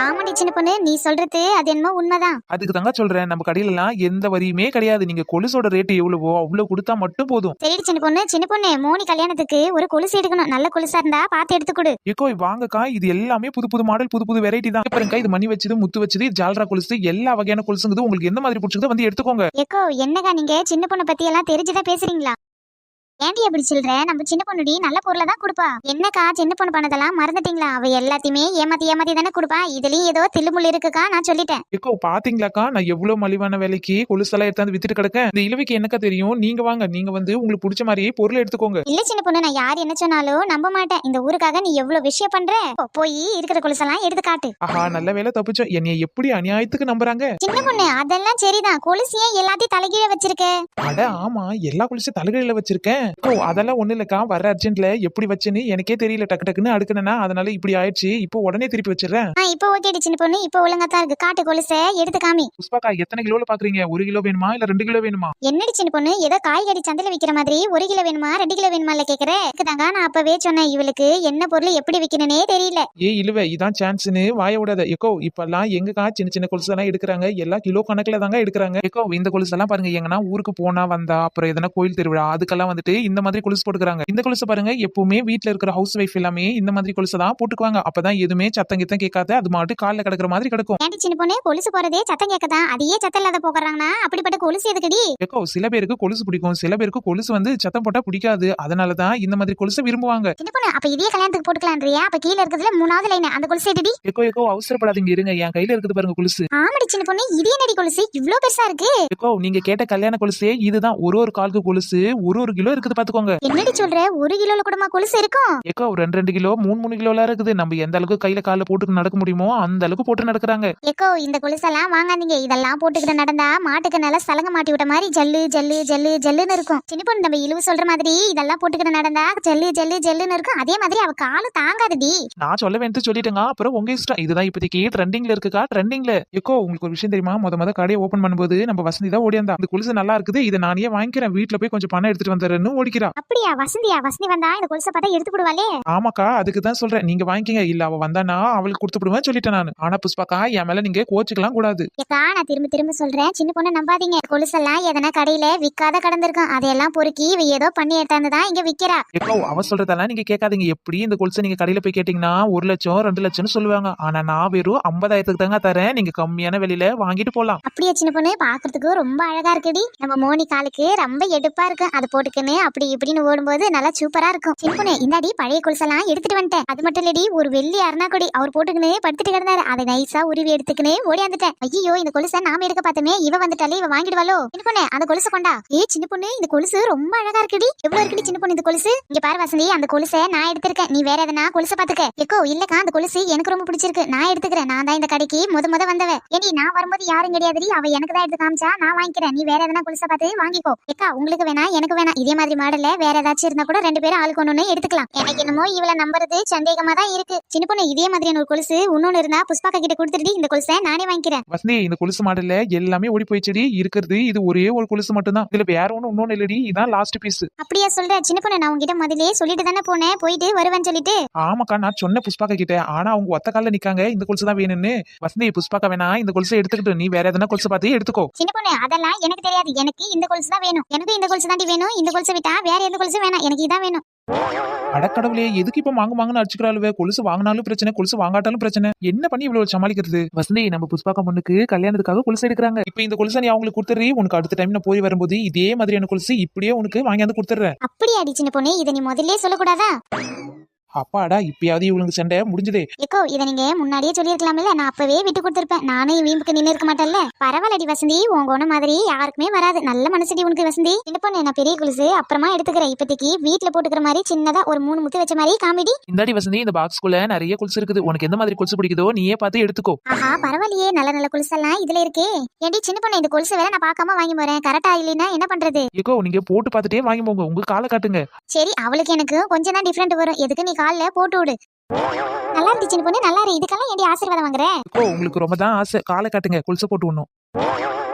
ஆமாடி சின்ன பொண்ணு, நீ சொல்றது அது என்னமோ உண்மைதான். அதுக்கு தாங்க சொல்றேன், நம்ம கடையில எல்லாம் எந்த வரியுமே கிடையாது. நீங்க கொலுசோட ரேட் எவ்வளவோ அவ்வளவு கொடுத்தா மட்டும் போதும். சரிடி சின்ன பொண்ணு மோனி கல்யாணத்துக்கு ஒரு கொலுசு எடுக்கணும். நல்ல கொலுசா இருந்தா பார்த்து எடுத்து கொடு. ஏக்கோ வாங்கக்கா, இது எல்லாமே புது புது மாடல் புது புது வெரைட்டி தான். பாருங்க, இது மணி வச்சது முத்து வச்சது ஜால்ரா கொலுசு எல்லா வகையான கொலுசுங்குது. உங்களுக்கு எந்த மாதிரி பிடிச்சதோ வந்து எடுத்துக்கோங்க. ஏக்கோ என்னக்கா நீங்க சின்ன பொண்ணை பத்தி எல்லாம் தெரிஞ்சுதான் பேசுறீங்களா? ஏன்டி அப்படி சொல்ற? நம்ம சின்ன பொண்ணுடி நல்ல பொருளை தான் கொடுப்பா. என்னக்கா சின்ன பொண்ணு பண்ணதெல்லாம் மறந்துட்டீங்களா? அவ எல்லாத்தையுமே ஏமாத்தி தானே கொடுப்பா. இதுலயும் ஏதோ தில்லுமுள்ளு இருக்குக்கா, நான் சொல்லிட்டேன். ஏக்கோ பாத்தீங்களாக்கா, நான் எவ்வளவு மலிவான விலைக்கு கொலுசெல்லாம் எடுத்தாந்து வித்துட்டு கிடக்கேன். இந்த இழுவைக்கு என்னக்கா தெரியும்? நீங்க வாங்க, நீங்க வந்து உங்களுக்கு பிடிச்ச மாதிரியே பொருள் எடுத்துக்கோங்க. இல்ல சின்ன பொண்ணு, நான் யார் என்ன சொன்னாலும் நம்ப மாட்டேன். இந்த ஊருக்காக நீ எவ்வளவு விஷயம் பண்ற. போய் இருக்கிற கொலுசெல்லாம் எடுத்து காட்டு. ஆஹா, நல்ல வேலை தப்பிச்சோம். என்னைய எப்படி அநியாயத்துக்கு நம்புறாங்க. சின்ன பொண்ணு அதெல்லாம் சரிதான், கொலுசு ஏன் எல்லாத்தையும் தலைகீழ வச்சிருக்க? அட ஆமா, எல்லா கொலுசையும் தலைகீழ வச்சிருக்கேன். அதெல்லாம் ஒண்ணு இல்லக்கா, வர அர்ஜென்ட்ல எப்படி வச்சுன்னு எனக்கே தெரியல. டக்கு டக்குன்னு அடுக்கணும்னா அதனால இப்படி ஆயிடுச்சு. இப்போ உடனே திருப்பி வச்சிடறேன். இப்போ ஓகேடி சின்ன பொண்ணு, இப்போ ஒழுங்கா தான் இருக்கு. காட்டு கொலுசை எடுத்து காமி. புஷ்பாக்கா, எத்தனை கிலோல பாக்குறீங்க? 1 கிலோ வேணுமா இல்ல 2 கிலோ வேணுமா? என்னடி சின்ன பொண்ணு, ஏதோ காய்கறி சந்தையில விக்கிற மாதிரி 1 கிலோ வேணுமா 2 கிலோ வேணுமா இல்ல கேக்குறேன். இதுதாங்க நான் அப்பவே சொன்னேன், இவளுக்கு என்ன பொருள் எப்படி விக்கணும்னே தெரியல. இழுவ இதான் சான்ஸ்னு வாய விடாத. எக்கோ இப்பெல்லாம் எங்கக்கா சின்ன சின்ன கொலுசு எல்லாம் எடுக்கிறாங்க, எல்லாம் கிலோ கணக்குல தாங்க எடுக்கிறாங்க. எக்கோ இந்த கொலுசு எல்லாம் பாருங்க, எங்கன்னா ஊருக்கு போனா வந்தா அப்புறம் எதனா கோயில் திருவிழா அதுக்கெல்லாம் வந்துட்டு இந்த மாதிரி கொலுசு போட்டுக்கிறாங்க. இந்த கொலுசு பாருங்க, எப்பவுமே வீட்டுல இருக்கிற ஹவுஸ் வைஃப் எல்லாமே இந்த மாதிரி கொலுசு தான் போட்டுக்குவாங்க. அப்பதான் எதுவுமே சத்தம் கித்தம் கேட்காத, அது மாட்டு கால்ல கிடக்குற மாதிரி கிடக்கும். ஏன்டி சின்ன பொண்ணு, கொலுசு போறதே சத்தம் கேட்கதான், அதையே சத்தம் இல்லாத போக்குறாங்கன்னா அப்படிப்பட்ட கொலுசு எதுக்குடி? எக்கோ சில பேருக்கு கொலுசு பிடிக்கும், சில பேருக்கு கொலுசு வந்து சத்தம் போட்டா பிடிக்காது. அதனாலதான் இந்த மாதிரி கொலுசு விரும்புவாங்க. சின்ன பொண்ணு, அப்ப இதே கல்யாணத்துக்கு போட்டுக்கலான்றியா? அப்ப கீழ இருக்கிறதுல 3வது லைன் அந்த கொலுசு எடுடி. எக்கோ அவசரப்படாதீங்க, இருங்க, என் கையில இருக்குது பாருங்க கொலுசு. ஆமாடி சின்ன பொண்ணு, இதே நடி கொலுசு இவ்ளோ பெருசா இருக்கு. எக்கோ நீங்க கேட்ட கல்யாண கொலுசே இதுதான். ஒரு காலுக்கு கொலுசு ஒரு கிலோ இருக்குது பாத்துக்கோங்க. என்னடி சொல்ற? 1 கிலோல கூடமா கொலுசு இருக்கும்? ஏக்கோ 2 கிலோ 3 கிலோலாம் இருக்குது. நம்ம எந்த அளவுக்கு கையில கால போட்டு நடக்க முடியுமோ அந்த அளவுக்கு போட்டு நடக்கிறாங்க. ஏக்கோ இந்த கொலுசெல்லாம் வாங்காதீங்க. இதெல்லாம் போட்டுக்கிட்டு நடந்தா மாட்டுக்கு நல்ல சலங்க மாட்டி விட்ட மாதிரி ஜல்லு ஜல்லு ஜல்லு ஜல்லுன்னு இருக்கும். சின்ன பொண்ணு, நம்ம இழுவு சொல்ற மாதிரி இதெல்லாம் போட்டுக்கிட்டு நடந்தா ஜல்லு ஜல்லு ஜல்லுன்னு இருக்கும். அதே மாதிரி அவ காலு தாங்காதுடி. நான் சொல்ல வேண்டியது சொல்லிட்டேங்க, அப்புறம் உங்க இஷ்டம். இதுதான் இப்போதைக்கு ட்ரெண்டிங்ல இருக்குக்கா, ட்ரெண்டிங்ல. ஏக்கோ உங்களுக்கு ஒரு விஷயம் தெரியுமா? முத கடையை ஓபன் பண்ணும்போது நம்ம வசந்தி தான் ஓடியாந்தா. இந்த கொலுசு நல்லா இருக்குது, இதை நானே வாங்கிக்கிறேன், வீட்டுல போய் கொஞ்சம் பணம் எடுத்துட்டு வந்துடுறேன்னு ஓடிக்கிறா. அப்படியா? வசந்தி வந்தா இந்த கொலுசை பார்த்தா எடுத்து போடுவாளே. ஆமாக்கா, அதுக்கு தான் சொல்றேன், நீங்க வாங்கிக்கங்க. இல்ல அவ வந்தானா அவளுக்கு கொடுத்துடுவேன் சொல்லிட்டேன் நான். ஆனா புஷ்பாக்கா, என் மேல நீங்க கோச்சுக்கலாம் கூடாது. ஏக்கா, நான் திரும்ப சொல்றேன், சின்ன பொண்ணு நம்பாதீங்க. கொலுசெல்லாம் எதனா கடையில விக்காத கடந்திருக்கும், அதையெல்லாம் பொறுக்கி இவ ஏதோ பண்ணி எடுத்தாந்துதான் இங்க விக்கிறா. ஏக்கோ அவ சொல்றதெல்லாம் நீங்க கேட்காதீங்க. எப்படி இந்த கொலுசை நீங்க கடையில போய் கேட்டீங்கன்னா 1 லட்சம் 2 லட்சம்னு சொல்லுவாங்க. ஆனா நான் வெறும் 50,000க்கு தாங்க தரேன். நீங்க கம்மியான விலையில வாங்கிட்டு போலாம். அப்படியே சின்ன பொண்ணு, பாக்குறதுக்கு ரொம்ப அழகா இருக்குடி. நம்ம மோனி காலுக்கு ரொம்ப எடுப்பா இருக்கு, அது போட்டுக்கின்னு அப்படி இப்படின்னு ஓடும்போது நல்லா சூப்பரா இருக்கும். சின்ன பொண்ணு இந்தாடி பழைய கொலுசெல்லாம் எடுத்துட்டு வந்துட்டேன். அது மட்டும் இல்லடி ஒரு வெள்ளி அருணாக்கொடி அவர் போட்டுக்கினே படுத்துட்டு கிடந்தாரு. அதை நைஸா உருவி எடுத்துக்கினே ஓடியாந்துட்டேன். ஐயோ இந்த கொலுசை நாம எடுக்க பார்த்தமே, இவ வந்துட்டாலே இவ வாங்கிடுவாளோ. சின்ன பொண்ணு அந்த கொலுசை கொண்டா. சின்ன பொண்ணு இந்த கொலுசு ரொம்ப அழகா இருக்குடி. எவ்வளவு இருக்குடி சின்ன பொண்ணு இந்த கொலுசு? இங்க பாரு வசந்தி, அந்த கொலுசை நான் எடுத்திருக்கேன். நீ வேற எதனா கொலுசை பாத்துக்க. எக்கோ இல்லக்கா அந்த கொலுசு எனக்கு ரொம்ப பிடிச்சிருக்கு, நான் எடுத்துக்கிறேன். நான் தான் இந்த கடைக்கு முத வந்தவ. ஏடி நான் வரும்போது யாரும் கிடையாதுடி, அவ எனக்கு தான் எடுத்து காமிச்சா. நான் வாங்கிக்கிறேன், நீ வேற எதனா கொலுசை பார்த்து வாங்கிக்கோ. ஏக்கா உங்களுக்கு வேணா எனக்கு வேணா, இதே மாதிரி மாடல்ல வேற ஏதாச்சும் இருந்தா கூட 2 பேரும் ஆளுக்கு ஒண்ணு எடுத்துக்கலாம். எனக்கு என்னமோ இவள நம்புறது சந்தேகமா தான் இருக்கு. சின்ன பொண்ணு இதே மாதிரியான ஒரு கொலுசு இன்னொன்னு இருந்தா புஷ்பாக்கா கிட்ட கொடுத்துட்டு இந்த கொலுசை நானே வாங்கிக்கிறேன். வசந்தி இந்த கொலுசு மாடல்ல எல்லாமே ஓடி போயிடுச்சுடி. இருக்கிறது இது ஒரே ஒரு கொலுசு மட்டும் தான். இதுல வேற இன்னொன்னு இல்லடி, இதான் லாஸ்ட் பீஸ். அப்படியா சொல்ற? சின்ன பொண்ணு நான் உங்ககிட்ட முதலே சொல்லிட்டு தானே போனேன் போயிட்டு வருவேன்னு சொல்லிட்டு. ஆமாக்கா நான் சொன்ன புஷ்பாக்கா கிட்ட, ஆனா அவங்க ஒத்த கால்ல நிக்காங்க இந்த கொலுசு தான் வேணும்னு. வசந்தி புஷ்பாக்கா வேணா இந்த கொலுசை எடுத்துக்கிட்டு நீ வேற எதனா கொலுசு பார்த்து எடுத்துக்கோ. சின்ன பொண்ணு அதெல்லாம் எனக்கு தெரியாது, எனக்கு இந்த கொலுசு தான் வேணும். எனக்கு இந்த கொலுசு தாண்டி வேணும். இந்த கொலுசை விட்டா வேற எந்த கொலுசு வேணாம், எனக்கு இதான் வேணும். அடக்கடவுளே எதுக்கு இப்ப வாங்கன்னு அடிச்சுக்கிறாளுவே. கொலுசு வாங்கினாலும் பிரச்சனை, கொலுசு வாங்காட்டாலும் பிரச்சனை. என்ன பண்ணி இவ்வளவு சமாளிக்கிறது? வசந்தி நம்ம புஷ்பாக்கா பொண்ணுக்கு கல்யாணத்துக்காக கொலுசு எடுக்கிறாங்க. இப்ப இந்த கொலுசை நீ அவங்களுக்கு கொடுத்துறீ. உனக்கு அடுத்த டைம் நான் போய் வரும்போது இதே மாதிரியான கொலுசு இப்படியே உனக்கு வாங்கியாந்து கொடுத்துறேன். அப்படியாடி சின்ன பொண்ணு, இதை நீ முதல்ல சொல்லக்கூடாதா? அப்பாடா இப்பயாவது இவங்களுக்கு சண்டை முடிஞ்சதே. ஏக்கோ இதை நீங்க முன்னாடியே சொல்லிருக்கலாம்ல, நான் அப்பவே விட்டு கொடுத்துருப்பேன். நானே வீம்புக்கு நின்று இருக்க மாட்டேன்ல. பரவாயில்லடி வசந்தி, உங்க ஒண்ணு மாதிரி யாருக்குமே வராது. நல்ல மனசுடி உனக்கு வசந்தி. சின்ன பொண்ணு நான் பெரிய கொலுசு அப்புறமா எடுத்துக்கிறேன். இப்போதைக்கு வீட்டுல போட்டுக்கிற மாதிரி சின்னதா ஒரு 3 முத்து வச்ச மாதிரி காமிடி. இந்தாடி வசந்தி இந்த பாக்ஸ்குள்ள நிறைய கொலுசு இருக்குது. உனக்கு எந்த மாதிரி கொலுசு பிடிக்குதோ நீயே பார்த்து எடுத்துக்கோ. ஆஹா பரவாயில்லையே, நல்ல நல்ல கொலுசெல்லாம் இதுல இருக்கே. ஏடி சின்ன பொண்ணு இந்த கொலுசு வேலை நான் பார்க்காம வாங்கி போறேன். கரெக்டா இல்லைன்னா என்ன பண்றது? ஏக்கோ நீங்க போட்டு பார்த்துட்டே வாங்கி போங்க, உங்க காலை காட்டுங்க. சரி அவளுக்கு எனக்கு கொஞ்சம் தான் டிஃபரெண்ட் வரும். எதுக்கு நீ கால்ல போட்டு விடு. நல்லா இருந்துச்சு சின்ன பொண்ணு, நல்லா இருக்கு. இதுக்கெல்லாம் ஏடி ஆசீர்வாதம் வாங்குறேன்? ஏக்கோ உங்களுக்கு ரொம்ப தான் ஆசை, காலை காட்டுங்க, கொலுசை போட்டு விடணும்.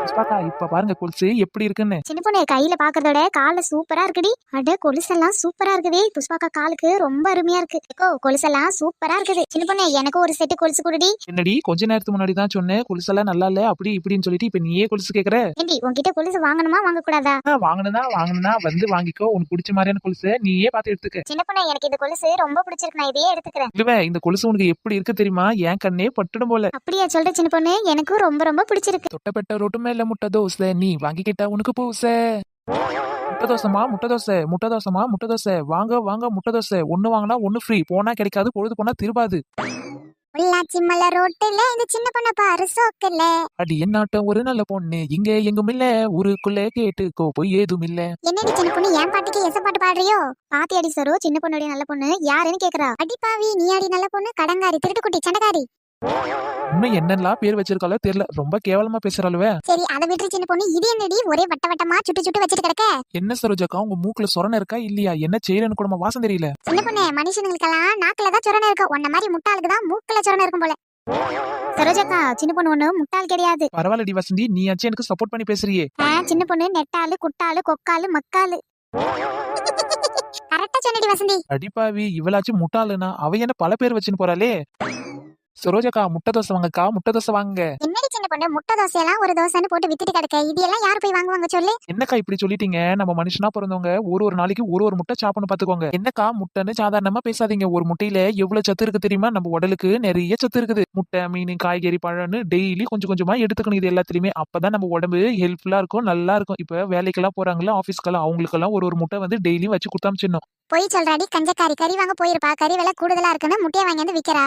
புஷ்பாக்கா இப்ப பாருங்க கொலுசு எப்படி இருக்குன்னு. சின்ன பொண்ணு கையில பாக்குறதோட கால சூப்பரா இருக்குடி. அட கொலுசெல்லாம் சூப்பரா இருக்குது. புஷ்பாக்கா காலுக்கு ரொம்ப அருமையா இருக்கு. ஏக்கோ கொலுசெல்லாம் சூப்பரா இருக்குது. சின்ன பொண்ணு எனக்கு ஒரு செட்டு கொலுசு குடுடி. என்னடி கொஞ்ச நேரத்துக்கு முன்னாடி தான் சொன்னேன் கொலுசெல்லாம் நல்லா இல்ல அப்படி இப்படின்னு சொல்லிட்டு இப்ப நீயே கொலுசு கேக்குற. ஏண்டி உன்கிட்ட கொலுசு வாங்கணுமா வாங்க கூடாதா? வாங்கணும்னா வந்து வாங்கிக்கோ. உனக்கு பிடிச்ச மாதிரியான கொலுசு நீயே பார்த்து எடுத்துக்க. சின்ன பொண்ணு எனக்கு இந்த கொலுசு ரொம்ப பிடிச்சிருக்கு, நான் இதையே எடுத்துக்கிறேன். இல்லவே இந்த கொலுசு உனக்கு எப்படி இருக்கு தெரியுமா? என் கண்ணே பட்டுடும் போல. அப்படியா சொல்ற சின்ன பொண்ணு? எனக்கும் ரொம்ப ரொம்ப பிடிச்சிருக்கு. தொட்டப்பட்ட ரொட்டு மேல முட்டை தோசை நீ வாங்கிக்கிட்டா உனக்கு பூசை. முட்டை தோசைமா முட்டை தோசை, முட்டை தோசைமா முட்டை தோசை, வாங்க வாங்க முட்டை தோசை. ஒண்ணு வாங்கினா ஒண்ணு ஃப்ரீ, போனா கிடைக்காது, பொழுது போனா திருபாது. உள்ளாச்சி மலை ரோட்டுல இந்த சின்ன பொண்ண பாரு சோக்கல. அடி என்னாட்டம் ஒரு நல்ல பொண்ணு இங்க எங்கும் இல்ல, ஊருக்குள்ள கேட்டுக்கோ போய் ஏதும் இல்ல. என்னடி சின்ன பொண்ணு என் பாட்டுக்கு எச பாட்டு பாடுறியோ? பாத்தி அடி சரோ சின்ன பொண்ணுடைய நல்ல பொண்ணு யாருன்னு கேக்குறா. அடி பாவி நீ அடி நல்ல பொண்ணு, கடங்காரி, திருட்டுக்குட்டி, சண்டைக்காரி. இன்னும் என்னெல்லாம் பேர் வச்சிருக்காளோ தெரியல, ரொம்ப கேவலமா பேசுறாளுவே. சரி அதை விட்டு சின்ன பொண்ணு, இது என்னடி ஒரே வட்ட வட்டமா சுட்டு சுட்டு வச்சிட்டு கிடக்க? என்ன சரோஜாக்கா உங்க மூக்குல சொரணை இருக்கா இல்லையா? என்ன செய்யறன்னு கூட வாசம் தெரியல. சின்ன பொண்ணு மனுஷனுங்களுக்கெல்லாம் நாக்குல தான் சொரணை இருக்கு, உன்ன மாதிரி முட்டாளுக்கு தான் மூக்குல சொரணை இருக்கும் போல. சரோஜாக்கா சின்ன பொண்ணு ஒண்ணு முட்டாள் கிடையாது. பரவாயில்லடி வசந்தி, நீயாச்சும் எனக்கு சப்போர்ட் பண்ணி பேசுறியே. சின்ன பொண்ணு நெட்டாளு குட்டாளு கொக்காளு மக்காளு. கரெக்டா சொன்னடி வசந்தி. அடிப்பாவி இவளாச்சும் முட்டாளுனா அவ என்ன பல பேர் வச்சுன்னு போறாளே. சரோஜாக்கா முட்டை தோசை வாங்கக்கா, முட்டை தோசை வாங்க. என்னடி சின்ன பொண்ணு முட்டை தோசையெல்லாம் ஒரு தோசைன்னு போட்டு வித்துட்டு கிடக்க, இது எல்லாம் யார் போய் வாங்குவாங்க சொல்லு? என்னக்கா இப்படி சொல்லிட்டீங்க? நம்ம மனுஷனா பிறந்தவங்க ஒரு நாளைக்கு ஒரு முட்டை சாப்பிடணும் பாத்துக்கோங்க. என்னக்கா முட்டைன்னு சாதாரணமா பேசாதீங்க. ஒரு முட்டையில எவ்வளவு சத்து இருக்கு தெரியுமா? நம்ம உடலுக்கு நிறைய சத்து இருக்குது. முட்டை, மீன், காய்கறி, பழம்னு டெய்லி கொஞ்சம் கொஞ்சமா எடுத்துக்கணும். இது எல்லாத்துலயுமே அப்பதான் நம்ம உடம்பு ஹெல்ப்ஃபுல்லா இருக்கும், நல்லா இருக்கும். இப்ப வேலைக்கெல்லாம் போறாங்களா ஆபீஸ்க்கெல்லாம், அவங்களுக்கெல்லாம் ஒரு முட்டை வந்து டெய்லியும் வச்சு கொடுத்தாமிச்சிடணும். போய் சொல்றாடி கஞ்சக்காரி, கறி வாங்க போயிருப்பா. கறி விலை கூடுதலா இருக்குன்னு முட்டையை வாங்கி வந்து விக்கிறா.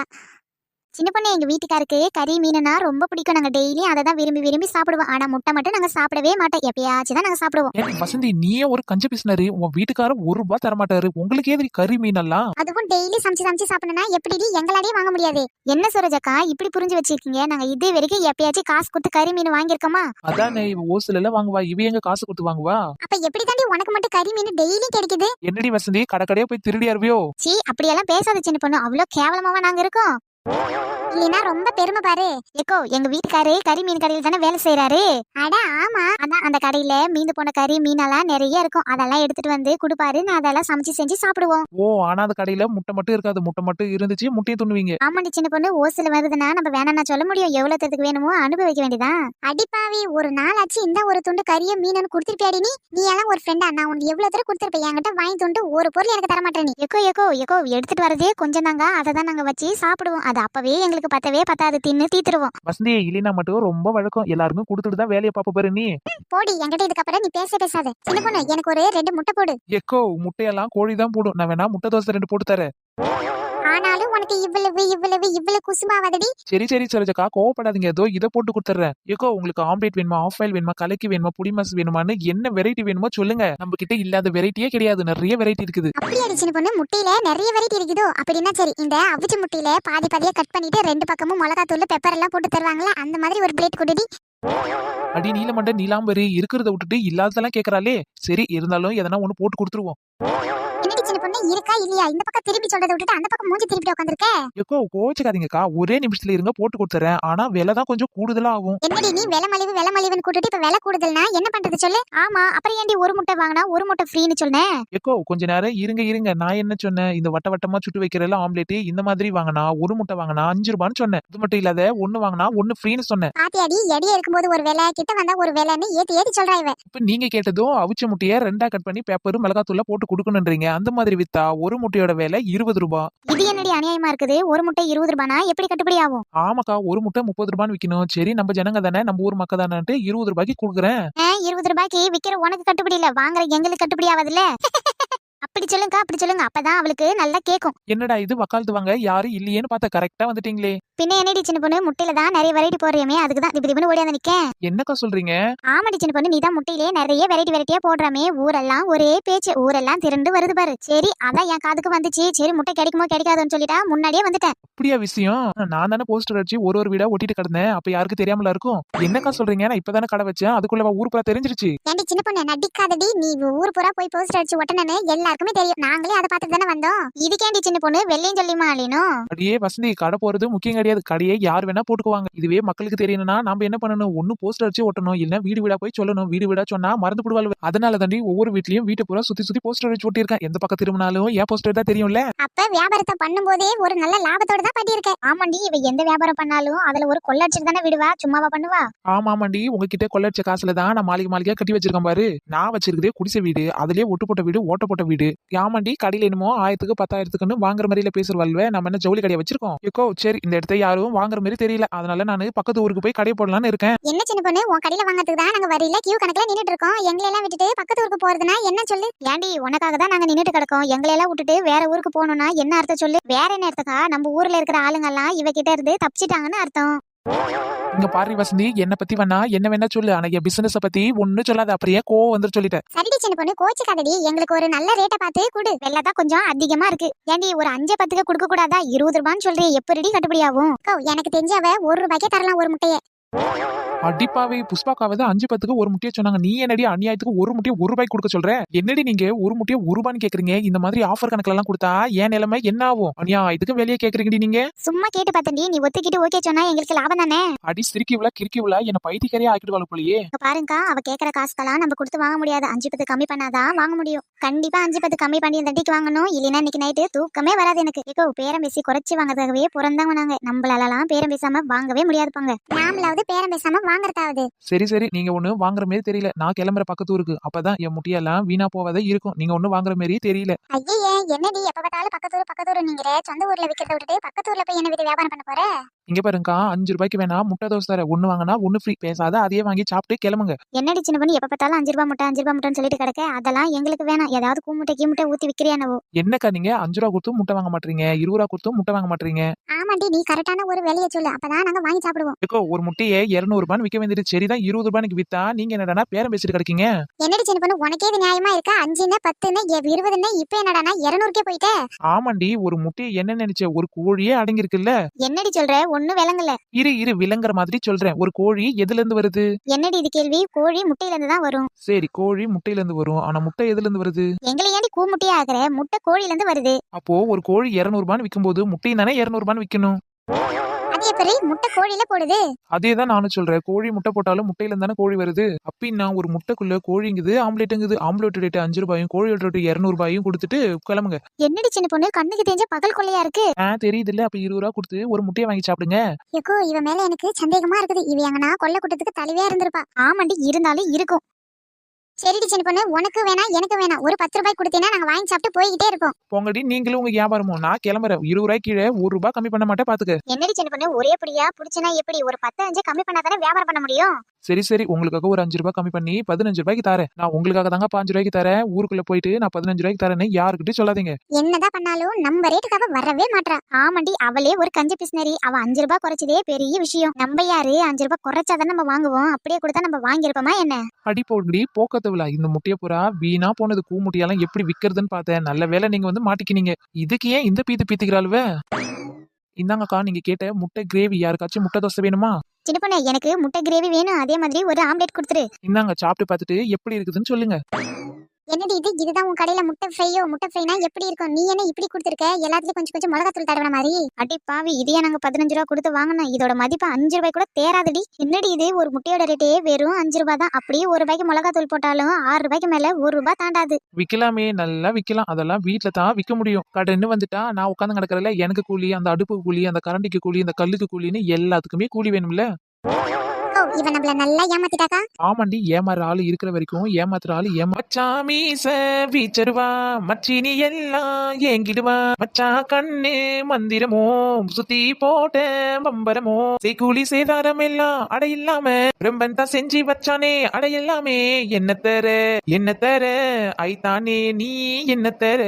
சின்ன பொண்ணு எங்க வீட்டுக்காருக்கு கறி மீனுனா ரொம்ப பிடிக்கும். நாங்க டெய்லி அதை தான் விரும்பி விரும்பி சாப்பிடுவோம். ஆனா முட்டை மட்டும் நாங்க சாப்பிடவே மாட்டோம், எப்பயாச்சும் தான் நாங்க சாப்பிடுவோம். வசந்தி நீயே ஒரு கஞ்ச பிசினரு. உன் வீட்டுக்காரர் ₹1 தரமாட்டாரு, உங்களுக்கு ஏது கறி மீனெல்லாம்? அதுவும் டெய்லி சமைச்சு சாப்பிடணும்னா எப்படி எங்களாலேயே வாங்க முடியாது. என்ன சரோஜாக்கா இப்படி புரிஞ்சு வச்சிருக்கீங்க? நாங்க இது வரைக்கும் எப்பயாச்சும் காசு கொடுத்து கறி மீன் வாங்கியிருக்கோமா? அதானே இவ ஓசில எல்லாம் வாங்குவா, இவ எங்க காசு கொடுத்து வாங்குவா? அப்ப எப்படி தாண்டி உனக்கு மட்டும் கறி மீன் டெய்லி கிடைக்குது? என்னடி வசந்தி கடையா போய் திருடியாருவியோ? சீ அப்படியெல்லாம் பேசாத சின்ன பொண்ணு, அவ்வளவு கேவலமாவா நாங்க இருக்கோம்? இல்லனா ரொம்ப பெருமை பாரு. ஏக்கோ எங்க வீட்டுக்காரு கறி மீன் கடையில தானே வேலை செய்யறாரு. அட ஆமா, அதான் அந்த கடையில மீந்து போன கறி மீனெல்லாம் நிறைய இருக்கும். அதெல்லாம் எடுத்துட்டு வந்து குடுப்பாரு, நான் அதெல்லாம் சமைச்சு செஞ்சு சாப்பிடுவோம். ஓ ஆனா அந்த கடையில முட்டை மட்டும் இருக்காது, முட்டை மட்டும் இருந்துச்சு முட்டையும் துண்ணுவீங்க. ஆமாண்டி சின்ன பொண்ணு, ஓசில வருதுன்னா நம்ம வேணாம்னா சொல்ல முடியும், எவ்வளவு தத்துக்கு வேணுமோ அனுபவிக்க வேண்டியதான். அடிப்பாவி ஒரு நாள் ஆச்சு இந்த ஒரு துண்டு கறியும் மீனுன்னு குடுத்திருப்பியாடி நீ எல்லாம் ஒரு ஃப்ரெண்டா? நான் உனக்கு எவ்வளவு தடவை குடுத்திருப்பேன், என்கிட்ட வாங்கி துண்டு ஒரு பொருள் எனக்கு தர மாட்டேன் நீ. ஏக்கோ எடுத்துட்டு வரதே கொஞ்சம் தாங்க, அதை தான் நாங்க வச்சு சாப்பிடுவோம். அது அப்பவே எங்களுக்கு பத்தவே பத்தாது, தின்னு தீத்துருவோம். வசந்தி இல்லைன்னா மட்டும் ரொம்ப வழக்கம், எல்லாருக்கும் கொடுத்துட்டு தான் வேலையை பாப்ப பாரு நீ. போடி என்கிட்ட இதுக்கப்புறம் நீ பேசாத. சின்ன பொண்ணு எனக்கு ஒரு 2 முட்டை போடு. எக்கோ முட்டையெல்லாம் கோழி தான் போடும், நான் வேணா முட்டை தோசை 2 போட்டு தரேன். ஆனாலும் உனக்கு இவ்வளவு குசுமாவதடி. சரி சரி சரோஜக்கா கோவப்படாதீங்க, ஏதோ இதை போட்டு கொடுத்துறேன். ஏக்கோ உங்களுக்கு ஆம்லேட் வேணுமா, ஆஃப் ஆயில் வேணுமா, கலக்கி வேணுமா, புடி மாஸ் வேணுமான்னு என்ன வெரைட்டி வேணுமோ சொல்லுங்க, நம்ம கிட்ட இல்லாத வெரைட்டியே கிடையாது, நிறைய வெரைட்டி இருக்குது. அப்படியே சின்ன பொண்ணு முட்டையில நிறைய வெரைட்டி இருக்குதோ? அப்படின்னா சரி, இந்த அவிச்ச முட்டையில பாதி பாதியா கட் பண்ணிட்டு 2 பக்கமும் மிளகாத்தூள் பெப்பர் எல்லாம் போட்டு தருவாங்களா, அந்த மாதிரி ஒரு பிளேட் கொடுடி. அடி நீலமண்ட நீலாம்பரி இருக்கிறத விட்டுட்டு இல்லாததெல்லாம் கேக்குறாளே. சரி இருந்தாலும் எதனா ஒண்ணு போட்டு கொடுத்துருவோம். என்னடி சின்ன பொண்ணு இருக்கா இல்லையா? இந்த பக்கம் திருப்பி சொல்றதை விட்டுட்டு அந்த பக்கம் மூஞ்சி திருப்பி உட்காந்துருக்க. ஏக்கோ கோச்சுக்காதீங்கக்கா, ஒரே நிமிஷத்துல இருங்க போட்டு கொடுத்துறேன், ஆனா விலை தான் கொஞ்சம் கூடுதலா ஆகும். என்னடி நீ விலை மலிவுன்னு கூட்டிட்டு இப்ப விலை கூடுதல்னா என்ன பண்றது சொல்லு? ஆமா அப்புறம் ஏன்டி ஒரு முட்டை வாங்கினா ஒரு முட்டை ஃப்ரீன்னு சொன்னேன்? ஏக்கோ கொஞ்ச நேரம் இருங்க, நான் என்ன சொன்னேன், இந்த வட்ட வட்டமா சுட்டு வைக்கிறல ஆம்லேட் இந்த மாதிரி வாங்கினா ஒரு முட்டை வாங்கினா 5 ரூபான்னு சொன்னேன். அது மட்டும் இல்லாத ஒண்ணு வாங்கினா ஒண்ணு ஃப்ரீன்னு சொன்னேன். பாத்தியாடி, எடியே இருக்கும்போது ஒரு விலை, கிட்ட வந்தா ஒரு விலைன்னு ஏத்தி சொல்றா இவ. இப்ப நீங்க கேட்டதும் அவிச்ச முட்டையை 2ஆ கட் பண்ணி பேப்பர் மிளகாத்தூள்ல போட்டு கொடுக்கணுன்றீங்க, அந்த மாதிரி வித்தா ஒரு முட்டையோட விலை 20 ரூபாய். இது என்னடி அநியாயமா இருக்குது? ஒரு முட்டை 20 ரூபானா எப்படி கட்டுப்படி ஆகும்? ஆமாக்கா, ஒரு முட்டை 30 ரூபான்னு விக்கணும். சரி நம்ம ஜனங்க தானே, நம்ம ஊர் மக்கள் தானே, 20 ரூபாய்க்கு கொடுக்குறேன். 20 ரூபாய்க்கு விக்கிற உனக்கு கட்டுப்படி இல்ல, வாங்குற எங்களுக்கு கட்டுப்படி ஆகாதுல்ல. அப்படி சொல்லுங்க, அப்பதான் அவளுக்கு நல்லா கேக்கும். என்னடா இது வக்காலத்து வாங்க யாரும் இல்லையேன்னு பார்த்தா கரெக்டா வந்துட்டீங்களே. பின்ன என்னடி சின்ன பொண்ணு, முட்டையில தான் நிறைய வெரைட்டி போடுறியமே, அதுக்குதான் இப்படி ஓடியாந்து நிக்கேன். என்னக்கா சொல்றீங்க? ஆமாடி சின்ன பொண்ணு, நீதான் முட்டையிலே நிறைய வெரைட்டியா போடுறாமே, ஊரெல்லாம் ஒரே பேச்சு, ஊரெல்லாம் திரண்டு வருது பாரு. சரி அதான் என் காதுக்கு வந்துச்சு, சரி முட்டை கிடைக்குமோ கிடைக்காதுன்னு சொல்லிட்டா முன்னாடியே வந்துட்டேன். அப்படியா விஷயம்? நான் தானே போஸ்டர் அடிச்சு ஒரு வீடா ஒட்டிட்டு கிடந்தேன், அப்ப யாருக்கு தெரியாமல இருக்கும். என்னக்கா சொல்றீங்க? நான் இப்பதானே கடை வச்சேன், அதுக்குள்ள ஊர் பூரா தெரிஞ்சிருச்சு. ஏண்டி சின்ன பொண்ணு நடிக்காதடி, நீ ஊர் பூரா போய் போஸ்டர் அடிச்சு ஒட்டனே எல்லாருக்குமே தெரியும், நாங்களே அதை பார்த்துட்டு தானே வந்தோம். இதுக்கேண்டி சின்ன பொண்ணு வெள்ளையும் சொல்லியுமா அழியணும்? அடியே வசந்தி, கடை போறது முக்கியம் கிடையாது, கடையே யார் வேணா போட்டுக்குவாங்க. இதுவே மக்களுக்கு தெரியணும்னா நாம என்ன பண்ணணும், ஒண்ணு போஸ்டர் அடிச்சு ஒட்டணும், இல்ல வீடு வீடா போய் சொல்லணும். வீடு வீடா சொன்னா மறந்து போடுவாள். அதனால தாண்டி ஒவ்வொரு வீட்லயும் வீட்டு பூரா சுத்தி போஸ்டர் அடிச்சு ஒட்டியிருக்கேன். எந்த பக்கம் திரும்பினாலும் ஏன் போஸ்டர் தான் தெரியும்ல. அப்ப வியாபாரத்தை பண்ணும்போதே ஒரு நல்ல லாபத்தோட தான் பண்ணியிருக்கேன். ஆமாண்டி, இவ எந்த வியாபாரம் பண்ணாலும் அதுல ஒரு கொள்ளடிச்சு தானே விடுவா, சும்மாவா பண்ணுவா? ஆமாண்டி, உங்ககிட்ட கொள்ளடிச்ச காசுல தான் நான் மாளிகையா கட்டி வச்சிருக்கேன் பாரு. நான் வச்சிருக்கதே குடிசை வீடு, அதுலயே ஒட்டு போட்ட வீடு, ஓட்ட போட்ட வீடு. ஆமாண்டி, கடையில என்னமோ 1000க்கு 10,000க்குன்னு வாங்குற மாதிரில பேசுறவாள்வே, நம்ம என்ன ஜவுளி கடையை வச்சிருக்கோம். ஏக்கோ சரி, இந்த இடத்த யாரும் வாங்குற மாதிரி தெரியல, அதனால நான் பக்கத்து ஊருக்கு போய் கடை போடலான்னு இருக்கேன். என்ன சின்ன பொண்ணு, உன் கடையில வாங்கறதுக்கு தான் நாங்க வரியில கியூ கணக்குல நின்னுட்டு இருக்கோம். எங்களை எல்லாம் விட்டுட்டு பக்கத்து ஊருக்கு போறதுனா என்ன சொல்லு? ஏண்டி உனக்காக தான் நாங்க நின்னுட்டு கிடக்கோம், எங்களை எல்லாம் விட்டுட்டு வேற ஊருக்கு போகணும்னா என்ன அர்த்தம் சொல்லு? வேற என்ன அர்த்தக்கா? நம்ம ஊர்ல இருக்கிற ஆளுங்க எல்லாம் இவ கிட்ட இருந்து தப்பிச்சிட்டாங்கன்னு அர்த்தம். இங்க பாரு வசந்தி, என்ன பத்தி வேணா என்ன வேணா சொல்லு, ஆனா என் பிசினஸ் பத்தி ஒன்னும் சொல்லாத, அப்படியே கோவம் வந்து சொல்லிட்டேன். சரிடி சின்ன பொண்ணு, கோச்சுக்காதடி, எங்களுக்கு ஒரு நல்ல ரேட்டை பார்த்து கொடு. வெள்ளதான் கொஞ்சம் அதிகமா இருக்கு. ஏண்டி ஒரு 5-10க்கு கொடுக்க கூடாதா? 20 ரூபான்னு சொல்றீ, எப்படி கட்டுப்படி ஆகும்? எனக்கு தெரிஞ்சவ 1 ரூபாய்க்கே தரலாம் ஒரு முட்டையை. அடிப்பாவே, புஷ்பாக்காவது 5-10க்கு ஒரு முட்டையை சொன்னாங்க, நீ என்னடி அநியாயத்துக்கு ஒரு முட்டையை 1 ரூபாய்க்கு கொடுக்க சொல்ற? என்னடி நீங்க ஒரு முட்டையை 1 ரூபான்னு கேக்குறீங்க? இந்த மாதிரி ஆஃபர் கணக்குல எல்லாம் கொடுத்தா ஏன் நிலைமை என்ன ஆகும்? அநியாயத்துக்கு வெளியே கேக்குறீங்கடி நீங்க. சும்மா கேட்டு பார்த்தண்டி, நீ ஒத்துக்கிட்டு ஓகே சொன்னா எங்களுக்கு லாபம் தானே. அடி சிரிக்கிவில கிரிக்கிவில என்ன பைத்தியக்காரியா ஆக்கிடுவாள் போலயே. பாருங்கக்கா, அவ கேக்குற காசுக்கெல்லாம் நம்ம கொடுத்து வாங்க முடியாது. 5-10 கம்மி பண்ணாதான் வாங்க முடியும். கண்டிப்பா 5-10 கம்மி பண்ணி இந்த தட்டிக்கு வாங்கணும், இல்லைன்னா இன்னைக்கு நைட்டு தூக்கமே வராது எனக்கு. ஏக்கோ பேரம் பேசி குறைச்சி வாங்குறதாகவே பிறந்தவங்க நாங்க, நம்மளாலாம் பேரம் பேசாம வாங்கவே முடியாதுப்பாங்க. நாமளாவது பேரம் பேசாம வாங்குறதாவது. சரி நீங்க ஒண்ணு வாங்குற மாதிரி தெரியல, நான் கிளம்புற பக்கத்து ஊருக்கு, அப்பதான் என் முட்டையெல்லாம் வீணா போவதே இருக்கும். நீங்க ஒண்ணு வாங்குற மாதிரி தெரியல. ஐயே, என்னடி எப்ப பார்த்தாலும் பக்கத்தூர் நீங்க சொந்த ஊர்ல விக்கிறத விட்டுட்டு பக்கத்து ஊர்ல போய் என்ன விட்டு வியாபாரம் பண்ண போற? இங்க பாருங்கக்கா, 5 ரூபாய்க்கு வேணா முட்டை தோசை தர, 1 வாங்கினா 1 ஃப்ரீ. பேசாத, அதையே வாங்கி சாப்பிட்டு கிளம்புங்க. என்னடி சின்ன பண்ணி எப்ப பார்த்தாலும் 5 ரூபாய் முட்டைன்னு சொல்லிட்டு கிடக்க, அதெல்லாம் எங்களுக்கு வேணாம். ஏதாவது கீமுட்டை ஊத்தி விக்கிறியானவோ? என்னக்கா நீங்க 5 ரூபா கொடுத்து முட்டை வாங்க மாட்டீங்க, 20 ரூபா கொடுத்து முட்டை வாங்க மாட்டீங்க? ஆமாண்டி, நீ கரெக்டான ஒரு விலையை சொல்லு, அப்பதான் நாங்க வாங்கி சாப்பிடுவோம். ஏக்கோ ஒரு முட்டையே 200 ரூபான்னு விக்க வேண்டியது, சரிதான் 20 ரூபாய்க்கு வித்தா நீங்க என்னடா பேரம் பேசிட்டு கிடைக்கீங்க? என்னடி சின்ன பண்ணு, உனக்கே இது நியாயமா இருக்கா? 5ன்னு 10ன்னு 20ன்னு இப்ப என்னடானா 200க்கே போயிட்டே. ஆமாண்டி, ஒரு முட்டையை என்ன நினைச்ச, ஒரு கோழியே அடங்கி இருக்குல்ல. என்னடி சொல்ற? ஒண்ணு விளங்கல. இரு விலங்குற மாதிரி சொல்றேன். ஒரு கோழி எதுல இருந்து வருது? என்னடி இது கேள்வி? கோழி முட்டையில இருந்து தான் வரும். சரி, கோழி முட்டையில இருந்து வரும், ஆனா முட்டை எதுல இருந்து வருது? எங்களை ஏண்டி முட்டையா ஆகுற? முட்டை கோழில இருந்து வருது. அப்போ ஒரு கோழி 200 ரூபான்னு விற்கும் போது முட்டையும் தானே 200 ரூபான்னு விக்கணும். அது எப்படி முட்டை கோழில போடுது? அதேதான் நானும் சொல்றேன், கோழி முட்டை போட்டாலும் முட்டையில இருந்தானே கோழி வருது. அப்படின்னா ஒரு முட்டைக்குள்ள கோழிங்குது, ஆம்லேட்டுங்குது. ஆம்லேட் ரேட் 5 ரூபாயும் கோழியோட ரேட் 200 ரூபாயும் கொடுத்துட்டு கிளம்புங்க. என்னடி சின்ன பொண்ணு, கண்ணுக்கு தெரிஞ்ச பகல் கொள்ளையா இருக்கு. தெரியுது இல்ல, அப்ப 20 ரூபா கொடுத்து ஒரு முட்டையை வாங்கி சாப்பிடுங்க. ஏக்கோ, இவ மேல எனக்கு சந்தேகமா இருக்குது. இவ எங்கன்னா கொல்ல கூட்டத்துக்கு தலைவியா இருந்திருப்பா. ஆமாண்டி, இருந்தாலும் இருக்கும். சரிடி சின்ன பொண்ணு, உனக்கு வேணாம் எனக்கு வேணாம், ஒரு 10 ரூபாய் கொடுத்தீங்கன்னா நாங்க வாங்கி சாப்பிட்டு போய்கிட்டே இருப்போம். போங்கடி நீங்களும் உங்க வியாபாரமும். நான் கிளம்புறேன். 20 ரூபாய் கீழே 1 ரூபாய் கம்மி பண்ண மாட்டேன் பாத்துக்க. என்னடி சின்ன பொண்ணு, ஒரே படியா புடிச்சனா எப்படி? ஒரு 10 5 கம்மி பண்ணாதானே வியாபாரம் பண்ண முடியும். சரி சரி, உங்களுக்காக ஒரு 5 ரூபாய் கம்மி பண்ணி 15 ரூபாய்க்கு தரேன். நான் உங்களுக்காக தாங்க 5 ரூபாய்க்கு தரேன். ஊருக்குள்ள போயிட்டு நான் 15 ரூபாய்க்கு தரேன்னு யாருக்கிட்டையும் சொல்லாதீங்க. என்னதான் பண்ணாலும் நம்ம ரேட்டுக்காக வரவே மாட்டா. ஆமாண்டி, அவளே ஒரு கஞ்ச பிஸ்னரி. அவ 5 ரூபாய் குறைச்சதே பெரிய விஷயம். நம்ம யாரு 5 ரூபாய் குறைச்சாதான் நம்ம வாங்குவோம். அப்படியே கொடுத்தா நம்ம வாங்கியிருப்போமா என்ன? அடி போடுங்கடி போக்கத்தவிழா. இந்த முட்டைய பூரா வீணா போனது கூமுட்டியெல்லாம் எப்படி விக்கிறதுன்னு பார்த்தேன். நல்ல வேளை நீங்க வந்து மாட்டிக்கினீங்க. இதுக்கு ஏன் இந்த பீத்திக்கிறாளுவ? இந்தாங்கக்கா, நீங்க கேட்ட முட்டை கிரேவி. யாருக்காச்சும் முட்டை தோசை வேணுமா? சின்ன பொண்ணு, எனக்கு முட்டை கிரேவி வேணும். அதே மாதிரி ஒரு ஆம்லெட் கொடுத்துரு. இந்தாங்க, சாப்பிட்டு பார்த்துட்டு எப்படி இருக்குதுன்னு சொல்லுங்க. என்னடி இதுதான் உன் கடையில முட்டை ஃப்ரையோ? முட்டை ஃப்ரைனா எப்படி இருக்கும்? நீ என்ன இப்படி கொடுத்துருக்க? எல்லாத்துலயும் கொஞ்சம் கொஞ்சம் மிளகாத்தூள் தடவன மாதிரி. அடி பாவி, இதையே நாங்க 15 ரூபா கொடுத்து வாங்கணும். இதோட மதிப்பு 5 ரூபாய் கூட தேராதடி. என்னடி இது? ஒரு முட்டையோட ரேட்டே வெறும் 5 ரூபாய் தான். அப்படியே 1 ரூபாய்க்கு மிளகாத்தூள் போட்டாலும் 6 ரூபாய்க்கு மேல 1 ரூபாய் தாண்டாது. விக்கலாமே, நல்லா விக்கலாம். அதெல்லாம் வீட்டுல தான் விற்க முடியும். கடைன்னு வந்துட்டா நான் உட்காந்து கிடக்குறல, எனக்கு கூலி, அந்த அடுப்புக்கு கூலி, அந்த கரண்டிக்கு கூலி, அந்த கல்லுக்கு கூலின்னு எல்லாத்துக்குமே கூலி வேணும்ல. இவன் நம்மள நல்லா ஏமாத்திட்டாக்கா. ஆமாண்டி, ஏமாற ஆளு இருக்கிற வரைக்கும் ஏமாத்துற ஆளு மச்சாமீச வீச்சருவா மச்சினி எல்லாம் ஏங்கிடுவா. மச்சா கண்ணு மந்திரமோ சுத்தி போட்ட பம்பரமோ செய்கூலி சேதாரம் எல்லாம் அடையில்லாம ரொம்பன் தான் செஞ்சு வச்சானே அடையில்லாமே. என்ன தர ஐத்தானே நீ என்ன தர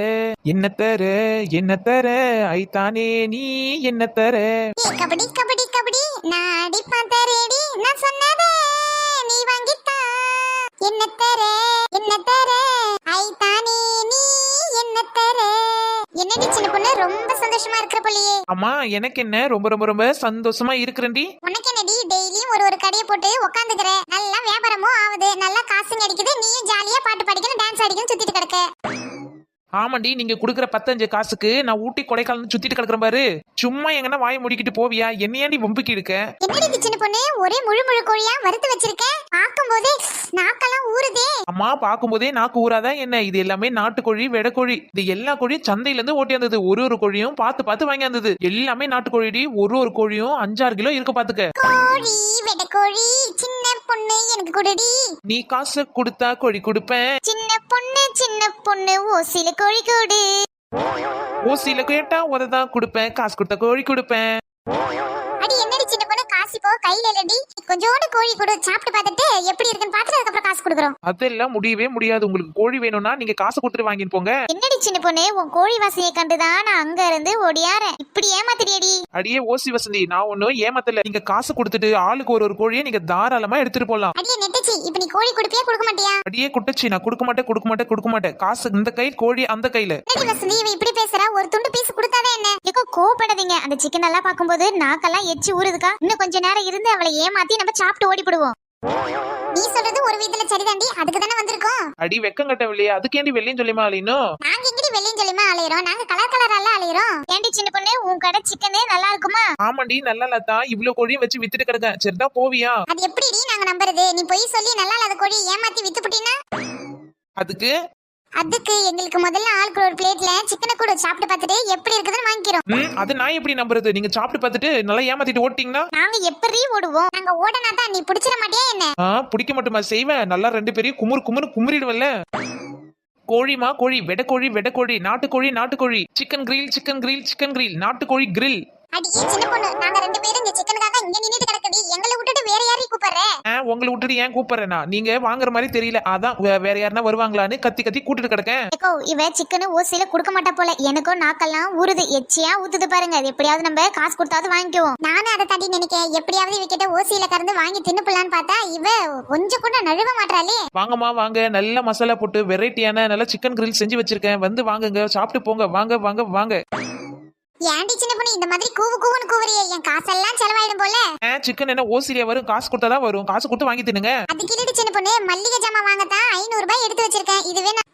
ஐத்தானே நீ என்ன தர. கபடி கபடி கபடி நான் அடிப்பான் தரேடி. நான் சொன்னதே நீ வாங்கித்தா. என்ன தர ஐத்தானே நீ என்ன தர. என்னடி சின்ன பொண்ணு, ரொம்ப சந்தோஷமா இருக்கிற போலயே. அம்மா, எனக்கு என்ன, ரொம்ப ரொம்ப ரொம்ப சந்தோஷமா இருக்கிறேன்டி. உனக்கு என்னடி, டெய்லியும் ஒரு கடையை போட்டு உட்காந்துக்கிற. நல்லா வியாபாரமும் ஆகுது, நல்லா காசும் கிடைக்குது. நீயும் ஜாலியா பாட்டு படிக்கணும், டான்ஸ் அடிக்கணும், சுத்திட்டு கிடக்க. ஆமாண்டி, நீங்க குடுக்கற 15 காசுக்கு நான் ஊட்டி கொடைக்கானல் சுத்திட்டு கிடக்குறேன் பாரு. சும்மா எங்கன்னா வாயை முடிக்கிட்டு போவியா? என்னையாண்டி வம்புக்கு இருக்க? என்னடி சின்ன பொண்ணு, ஒரே முழு கோழியா வறுத்து வச்சிருக்க. பாக்கும்போதே நாக்கெல்லாம் ஊறுதே. அம்மா, பாக்கும்போதே நாக்கு ஊறாதான் என்ன? இது எல்லாமே நாட்டுக்கோழி, வெடக்கோழி. இது எல்லா கோழியும் சந்தையில இருந்து ஓட்டி வந்தது. ஒரு கோழியும் பார்த்து வாங்கி வந்தது. எல்லாமே நாட்டுக்கோழிடி. ஒரு கோழியும் 5-6 கிலோ இருக்கு பாத்துக்க. கோழி வெடக்கோழி சின்ன பொண்ணு எனக்கு கொடுடி. நீ காசு கொடுத்தா கோழி கொடுப்பேன். சின்ன பொண்ணு ஓசில கோழி கொடு. ஓசில கேட்டா உததான் கொடுப்பேன். காசு கொடுத்தா கோழி கொடுப்பேன். அடி என்னடி சின்ன பொண்ணு, காசு இப்போ கையில இல்லடி. கொஞ்சோண்டு கோழி கொடு, சாப்பிட்டு பார்த்துட்டு எப்படி இருக்குன்னு பார்த்துட்டு அதுக்கப்புறம் காசு கொடுக்குறோம். அதெல்லாம் முடியவே முடியாது. உங்களுக்கு கோழி வேணும்னா நீங்க காசு கொடுத்துட்டு வாங்கிட்டு போங்க. என்னடி சின்ன பொண்ணு, உன் கோழி வாசனையை கண்டுதான் நான் அங்க இருந்து ஓடியாரேன். இப்படி ஏமாத்திடியடி. அடியே ஓசி வசந்தி, நான் ஒன்னும் ஏமாத்தல. நீங்க காசு கொடுத்துட்டு ஆளுக்கு ஒரு கோழியை நீங்க தாராளமா எடுத்துட்டு போலாம். அடியே நெட்டச்சி, இப்ப நீ கோழி கொடுப்பியா கொடுக்க மாட்டியா? அடியே குட்டச்சி, நான் கொடுக்க மாட்டேன். காசு இந்த கை, கோழி அந்த கையில. என்னடி வசந்தி, இவ இப்படி பேசுறா? ஒரு துண்டு பீஸ் கொடுத்தாதே என்ன? ஏக்கோ கோபப்படாதீங்க. அந்த சிக்கன் எல்லாம் பாக்கும்போது நாக்கெல்லாம் எச்சி ஊறுதுக்கா. இன்னும் கொஞ்ச நேரம் இருந்து அவளை ஏமாத்தி நம்ம சாப்பிட்டு ஓடிப்படுவோம். நீ சொல்றது ஒரு விதத்துல சரிதாண்டி. அதுக்கு தானே வந்திருக்கோம். அடி வெக்கம் கட்டவில்லையா? அதுக்கேண்டி வெள்ளையும் சொல்லிமா அலையணும்? நாங்க எங்கடி வெள்ளையும் சொல்லிமா அலையறோம்? நாங்க கலரால அலையறோம். ஏண்டி சின்ன பொண்ணு, உன் கடை சிக்கனே நல்லா இருக்குமா? ஆமாண்டி, நல்லா இல்லதா. இவ்ளோ கோழியும் வச்சு வித்துட்டு கிடக்கேன். சரிதான் போவியா? அது எப்படிடி நாங்க நம்புறது? நீ போய் சொல்லி நல்லா இல்லாத கோழி ஏமாத்தி வித்துப்புட்டீனா? அதுக்கு எங்களுக்கு முதல்ல ஆளுக்கு ஒரு பிளேட்ல சிக்கனை கூட சாப்பிட்டு பார்த்துட்டு எப்படி இருக்குதுன்னு வாங்கிக்கிறோம். அது நான் எப்படி நம்புறது? நீங்க சாப்பிட்டு பார்த்துட்டு நல்லா ஏமாத்திட்டு ஓட்டிங்கன்னா நாங்க எப்படி ஓடுவோம்? நாங்க ஓடனா தான் நீ பிடிச்சிட மாட்டியா என்ன? பிடிக்க மட்டுமா செய்வேன். நல்லா 2 பேரையும் குமுறிடுவல்ல. கோழிமா கோழி, வெடக்கோழி, நாட்டுக்கோழி, சிக்கன் கிரில், நாட்டுக்கோழி கிரில். அடியே சின்ன பொண்ணு, நாங்க 2 பேரும் இந்த சிக்கனுக்காக இங்க நின்னுட்டு கிடக்குது. எங்களை விட்டுட்டு வேற யாரையும் கூப்பிடுற? உங்களை விட்டுட்டு ஏன் கூப்பிடுறேனா? நீங்க வாங்குற மாதிரி தெரியல, அதான் வேற யாருன்னா வருவாங்களான்னு கத்தி கூட்டிட்டு கிடக்கேன். இவ சிக்கனு ஓசில குடுக்க மாட்டா போல. எனக்கும் நாக்கெல்லாம் ஊறுது, எச்சியா ஊத்துது பாருங்க. அது எப்படியாவது நம்ம காசு கொடுத்தாவது வாங்கிக்குவோம். நானும் அதை தட்டி நினைக்கேன், எப்படியாவது இவகிட்ட ஓசியில கறந்து வாங்கி தின்னுப்பலான்னு பார்த்தா இவ கொஞ்சம் கூட நழுவ மாட்டாளே. வாங்கம்மா வாங்க, நல்ல மசாலா போட்டு வெரைட்டியான நல்ல சிக்கன் கிரில் செஞ்சு வச்சிருக்கேன். வந்து வாங்குங்க, சாப்பிட்டு போங்க. வாங்க. ஏன்டி சின்ன பொண்ணு இந்த மாதிரி கூவுன்னு கூவறியே? என் காசெல்லாம் செலவாயிடும் போல. சிக்கன் என்ன ஓசிலியா வரும்? காசு கொடுத்தாதான் வரும். காசு கொடுத்து வாங்கி தின்னுங்க. அது கிளடி சின்ன பொண்ணு, மல்லிகை ஜாமான் வாங்கத்தான் 500 ரூபாய் எடுத்து வச்சிருக்கேன்.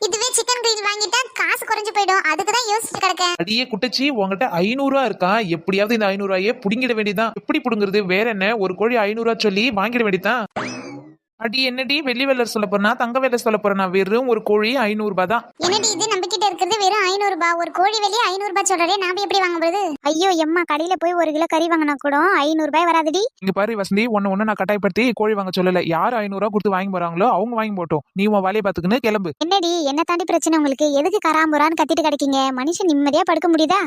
இதுவே சிக்கன் கிரில் வாங்கிட்டா காசு குறைஞ்சு போயிடும். அதுக்கு தான் யோசிச்சு கிடக்கேன். அடியே குட்டச்சி, உங்ககிட்ட 500 ரூபா இருக்கா? எப்படியாவது இந்த 500 ரூபாயே புடிங்கிட வேண்டியதான். எப்படி புடுங்குறது? வேற என்ன, ஒரு கோழி 500 ரூபா சொல்லி வாங்கிட வேண்டியதான். அடி என்னடி வெள்ளி வெள்ளர் சொல்ல போறா, தங்க வெள்ளர் சொல்ல போறா? வெறும் ஒரு கோழி 500 ரூபாய் தான். என்னடி இது நம்ம கிட்ட இருக்கிறது வெறும் 500 ரூபாய். ஒரு கோழி வெளியே 500 ரூபாய் சொல்றே, நாம எப்படி வாங்க போறது? ஐயோ எம்மா, கடையில போய் 1 கிலோ கறி வாங்கினா கூட 500 ரூபாய் வராதுடி. இங்க பாரு வசந்தி, ஒன்னு நான் கட்டாயப்படுத்தி கோழி வாங்க சொல்லல. யார் 500 ரூபா கொடுத்து வாங்கி போறாங்களோ அவங்க வாங்கி போட்டோம். நீ உன் வேலையை பாத்துக்கின்னு கிளம்பு. என்னடி, என்ன தாண்டி பிரச்சனை உங்களுக்கு? எதுக்கு கராம்புரான்னு கத்திட்டு கிடைக்கீங்க? மனுஷன் நிம்மதியா படுக்க முடியுதா?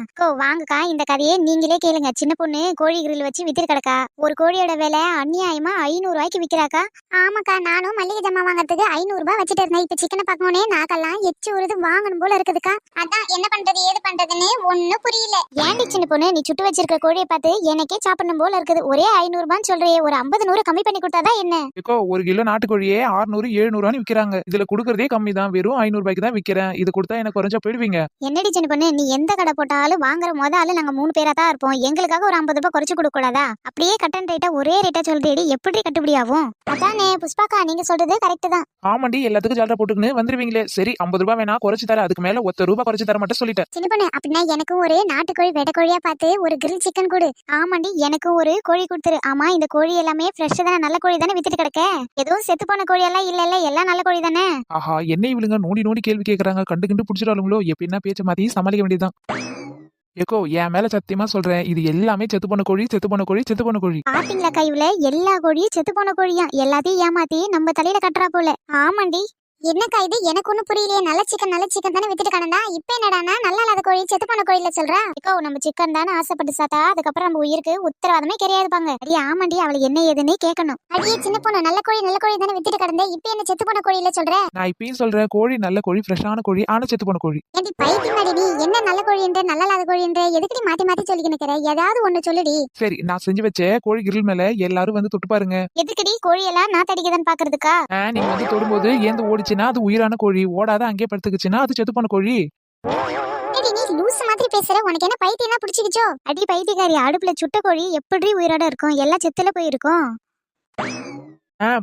வாங்கக்கா, இந்த கதையை நீங்களே கேளுங்க. சின்ன பொண்ணு கோழி கிரில் வச்சு வித்துட்டு கிடக்கா. ஒரு கோழியோட விலை அநியாயமா 500 ரூபாய்க்கு விக்கிறாக்கா. ஆமாக்கா, நானும் மல்லிகை ஜாமான் வாங்குறதுக்கு 500 ரூபாய் வச்சுட்டு இருந்தேன். இப்ப சிக்கனை பார்க்கணுனே நாக்கெல்லாம் எச்சு உருது வாங்கணும் போல இருக்குதுக்கா. அதான் என்ன பண்றது ஏது பண்றதுன்னு ஒண்ணும் புரியல. ஏன்டி சின்ன பொண்ணு, நீ சுட்டு வச்சிருக்க கோழியை பார்த்து எனக்கே சாப்பிடணும் போல இருக்குது. ஒரே 500 ரூபான்னு சொல்றியே, ஒரு 50 100 கம்மி பண்ணி கொடுத்தாதான் என்ன? இப்போ 1 கிலோ நாட்டுக்கோழியே 600 700 விக்கிறாங்க. இதுல குடுக்கறதே கம்மி தான், வெறும் 500 ரூபாய்க்கு தான் விக்கிறேன். இது கொடுத்தா எனக்கு குறைஞ்சா போயிடுவீங்க. என்னடி சின்ன பொண்ணு, நீ எந்த கடை போட்டாலும் வாங்குற ஆளு நாங்க 3 பேரா தான் இருப்போம். எங்களுக்காக ஒரு 50 ரூபாய் குறைச்சு கொடுக்க கூடாதா? அப்படியே கட்டன் ரேட்டா ஒரே ரேட்டா சொல்றேடி, எப்படி கட்டுப்படி ஆகும்? அதானே புஷ்பாக்கா, நீங்க சொல்றது கரெக்ட் தான். ஆமாண்டி, எல்லாத்துக்கும் ஜாலரா போட்டுக்கின்னு வந்துருவீங்களே. சரி 50 ரூபாய் வேணா குறைச்சு தர, அதுக்கு மேல 1 ரூபாய் குறைச்சு தர மட்டும் சொல்லிட்டேன். சின்ன பொண்ணு, அப்படின்னா எனக்கும் ஒரு நாட்டுக்கோழி வெட்டைக்கோழியா பார்த்து ஒரு கிரில் சிக்கன் கொடு. ஆமாண்டி, எனக்கும் ஒரு கோழி கொடுத்துரு. ஆமா, இந்த கோழி எல்லாமே ஃப்ரெஷ் தானே, நல்ல கோழி தானே வித்துட்டு கிடக்க? எதுவும் செத்து போன கோழி எல்லாம் இல்ல, எல்லாம் நல்ல கோழி தானே? ஆஹா, என்ன இவளுங்க நோண்டி நோண்டி கேள்வி கேக்குறாங்க. கண்டு பிடிச்சிடாலுங்களோ? எப்படின்னா பேச்ச மாத்தி சமாளிக்க வேண்டியதுதான். ஏக்கோ, என் மேல சத்தியமா சொல்றேன், இது எல்லாமே செத்து போன கோழி, செத்து போன கோழி, செத்து போன கோழி. பாத்தீங்களா கைவுல, எல்லா கோழியும் செத்து போன கோழியா? எல்லாத்தையும் ஏமாத்தி நம்ம தலையில கட்டுறா போல. ஆமாண்டி. என்னக்கா இது, எனக்கு ஒண்ணும் புரியலையே. நல்ல சிக்கன் தானே வித்துட்டு கடந்தா, இப்ப என்னடானா நல்லா இல்லாத கோழி செத்து போன கோழில சொல்றா? இப்போ நம்ம சிக்கன் தானே ஆசைப்பட்டு சாத்தா, அதுக்கப்புறம் நம்ம உயிருக்கு உத்தரவாதமே கிடையாதுப்பாங்க. அடி ஆமாண்டி, அவளை என்ன ஏதுன்னு கேட்கணும். அடியே சின்ன பொண்ணு, நல்ல கோழி தானே வித்துட்டு கடந்த, இப்ப என்ன செத்து போன கோழில சொல்ற? நான் இப்பயும் சொல்றேன், கோழி நல்ல கோழி, ஃப்ரெஷ்ஷான கோழி, ஆனா செத்து போன கோழி. ஏண்டி பைத்தியமாடி நீ? என்ன நல்ல கோழி என்ற நல்லா இல்லாத கோழி என்ற எதுக்கடி மாத்தி மாத்தி சொல்லிக்கிட்டு நிக்கிற? ஏதாவது ஒண்ணு சொல்லுடி. சரி, நான் செஞ்சு வச்ச கோழி கிரில் மேல எல்லாரும் வந்து தொட்டு பாருங்க. எதுக்கடி கோழி எல்லாம் நான் தடிக்கதான் பாக்குறதுக்கா? நீங்க வந்து தொடும்போது ஏந்து ஓடிச்சுன்னா அது உயிரான கோழி, ஓடாத அங்கே படுத்துக்குச்சுன்னா அது செத்து போன கோழி. ஏடி நீ லூஸ் மாதிரி பேசுற, உனக்கு என்ன பைத்தியம் தான் பிடிச்சிக்கிச்சோ? அடி பைத்தியக்காரி, அடுப்புல சுட்ட கோழி எப்படி உயிரோட இருக்கும்? எல்லாம் செத்துல போயிருக்கும்.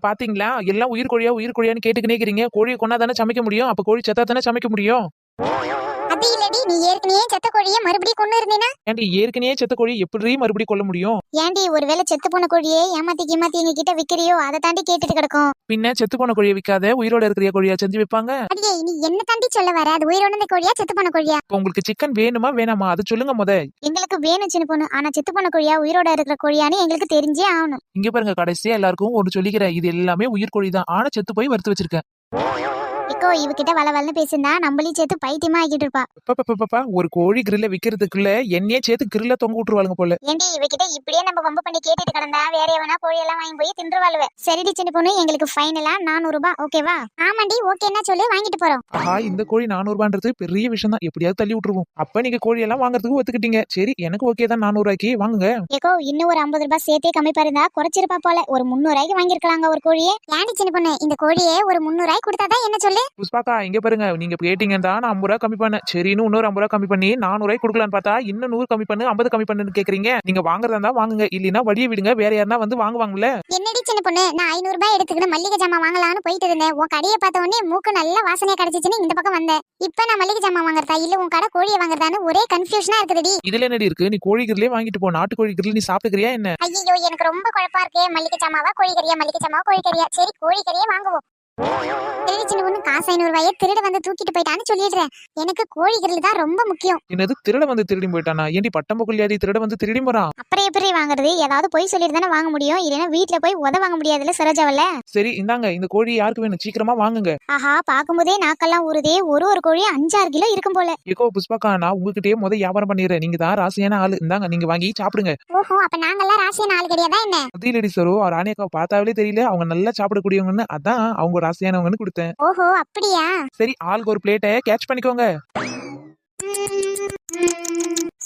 பாத்தீங்களா, எல்லாம் உயிர் கோழியான்னு கேட்டுக்கினே இருக்கிறீங்க. கோழியை கொண்டா தானே சமைக்க முடியும், அப்ப கோழி செத்தா தானே சமைக்க முடியும். அது இல்லடி, நீ ஏற்கனவே செத்த கோழியை மறுபடியும் கொண்டு இருந்தீனா? ஏன்டி, ஏற்கனவே செத்த கோழி எப்படி மறுபடியும் கொல்ல முடியும்? ஏன்டி, ஒருவேளை செத்து போன கோழியே ஏமாத்தி எங்க கிட்ட விக்கிறியோ, அதை தாண்டி கேட்டுட்டு கிடக்கும். பின்ன செத்து போன கோழியை விக்காத உயிரோட இருக்கிற கோழியா செஞ்சு வைப்பாங்க. அடியே, நீ என்ன தாண்டி சொல்ல வர? அது உயிரோட இருந்த கோழியா செத்து போன கோழியா? உங்களுக்கு சிக்கன் வேணுமா வேணாமா அது சொல்லுங்க முத. எங்களுக்கு வேணும் சின்ன பொண்ணு, ஆனா செத்து போன கோழியா உயிரோட இருக்கிற கோழியான்னு எங்களுக்கு தெரிஞ்சே ஆகணும். இங்க பாருங்க, கடைசியா எல்லாருக்கும் ஒன்று சொல்லிக்கிறேன், இது எல்லாமே உயிர் கோழி தான், ஆனா செத்து போய் வறுத்து வச்சிருக்கேன். இப்போ இவகிட்ட வளவல்னு பேசிருந்தா நம்மளையும் சேர்த்து பைத்தியமா ஆக்கிட்டு இருப்பா. ஒரு கோழி கிரில்ல விக்கிறதுக்குள்ள என்னையே சேர்த்து கிரில்ல தொங்க விட்டுருவாளுங்க போல. ஏண்டி, இவகிட்ட இப்படியே நம்ம வம்பு பண்ணி கேட்டுட்டு கிடந்தா வேற எவனா கோழி எல்லாம் வாங்கி போய் தின்றுவாளுவ. சரிடி சின்ன பொண்ணு, எங்களுக்கு ஃபைனலா 400 ரூபாய், ஓகேவா? ஆமாண்டி, ஓகேன்னா சொல்லு, வாங்கிட்டு போறோம். ஆஹா, இந்த கோழி 400 ரூபான்றது பெரிய விஷயம் தான், எப்படியாவது தள்ளி விட்டுருவோம். அப்ப நீங்க கோழி எல்லாம் வாங்குறதுக்கு ஒத்துக்கிட்டீங்க. சரி, எனக்கு ஓகே தான், 400 ரூபாய்க்கு வாங்குங்க. ஏக்கோ, இன்னும் ஒரு 50 ரூபாய் சேர்த்தே கம்மி பாருந்தா குறைச்சிருப்பா போல. ஒரு 300 ரூபாய்க்கு வாங்கிருக்கலாங்க ஒரு கோழியே. ஏண்டி சின்ன பொண்ணு, இந்த கோழியே ஒரு 300 ரூபாய் கொடுத்தாதான் என்ன சொல்லு? புஷ்பாக்கா, இங்க பாருங்க, நீங்க கேட்டீங்கன்னா நான் 50 ரூபாய் கம்மி பண்ணேன். சரின்னு இன்னொரு 50 ரூபாய் கம்மி பண்ணி 400 ரூபாய் கொடுக்கலான்னு பார்த்தா இன்னும் 100 கம்மி பண்ணு, 50 கம்மி பண்ணுன்னு கேக்குறீங்க. நீங்க வாங்குறதா இருந்தா வாங்குங்க, இல்லைன்னா வழியை விடுங்க, வேற யாருன்னா வந்து வாங்குவாங்கல்ல. என்னடி சின்ன பொண்ணு, நான் 500 ரூபாய் எடுத்துக்கிட்டு மல்லிகை ஜாமான் வாங்கலாம்னு போயிட்டு இருந்தேன். உன் கடையை பார்த்த உடனே மூக்கு நல்ல வாசனையா கிடைச்சிச்சுன்னு இந்த பக்கம் வந்தேன். இப்ப நான் மல்லிகை ஜாமான் வாங்குறதா இல்ல உன் கடை கோழியை வாங்குறதான்னு ஒரே கன்ஃபியூஷனா இருக்குதுடி. இதுல என்னடி இருக்கு? நீ கோழி கிரிலே வாங்கிட்டு போ, நாட்டு கோழி கிரில் நீ சாப்பிட்டுக்கிறியா என்ன? ஐயோ, எனக்கு ரொம்ப குழப்பா இருக்கே. மல்லிகை ஜாமாவா கோழிக்கறியா, மல்லிகை ஜாமாவா கோழிக்கறியா? சரி, கோழிக்கறியே வாங்குவோம். சரி சின்ன பொண்ணு, காசு 500 ரூபாயை திருட வந்து தூக்கிட்டு போயிட்டான்னு சொல்லிடுறேன். எனக்கு கோழி கிரில் தான் ரொம்ப முக்கியம். என்னது, திருட வந்து திருடி போயிட்டானா? ஏண்டி பட்டம்புக்குள்ளியாதி திருட வந்து திருடி போறான்? அப்புறம் எப்படி வாங்குறது? ஏதாவது போய் சொல்லிட்டு தானே வாங்க முடியும், இல்லைன்னா வீட்டுல போய் உத வாங்க முடியாதுல்ல சரோஜாவல்ல. சரி இந்தாங்க, இந்த கோழி யாருக்கு வேணும், சீக்கிரமா வாங்குங்க. ஆஹா, பாக்கும்போதே நாக்கெல்லாம் ஊறுதே. ஒரு கோழி 5-6 கிலோ இருக்கும் போல. ஏகோ புஷ்பாக்கா, நான் உங்ககிட்டயே வியாபாரம் பண்ணிடுறேன், நீங்க தான் ராசியான ஆளு. இந்தாங்க, நீங்க வாங்கி சாப்பிடுங்க. ஓஹோ, அப்ப நாங்கெல்லாம் ராசியான ஆளு கிடையாதா என்ன? அது இல்லடி சரோ, ராணியக்கா பார்த்தாவே தெரியல, அவங்க நல்லா சாப்பிடக்கூடியவங்கன்னு, அதான் அவங்க ராசியானவங்கன்னு கொடுத்தேன். ஓஹோ, அப்படியா? சரி, ஆளுக்கு ஒரு பிளேட்டை கேட்ச் பண்ணிக்கோங்க.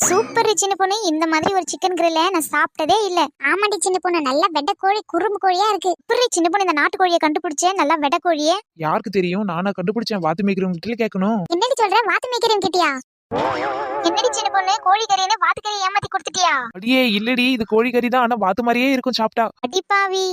சூப்பர் சின்ன பொண்ணு, இந்த மாதிரி ஒரு சிக்கன் கிரில்ல நான் சாப்பிட்டதே இல்ல. ஆமாடி சின்ன பொண்ணு, நல்லா வெட்டை கோழி, குறும்பு கோழியா இருக்கு. புரி சின்ன பொண்ணு, இந்த நாட்டு கோழியை கண்டுபிடிச்சேன், நல்லா வெட்டை கோழியே. யாருக்கு தெரியும், நானா கண்டுபிடிச்சேன், வாத்து மேய்க்கிறவங்க கேட்கணும். என்னடி சொல்ற, வாத்து மேய்க்கிறவங்க கிட்டியா? என்னடி சின்ன பொண்ணு, கோழி கறின்னு வாத்து கறி ஏமாத்தி கொடுத்துட்டியா? அடியே இல்லடி, இது கோழி கறி தான், ஆனா வாத்து மாதிரியே இருக்கும் சாப்பிட்டா. அடிப்பாவி.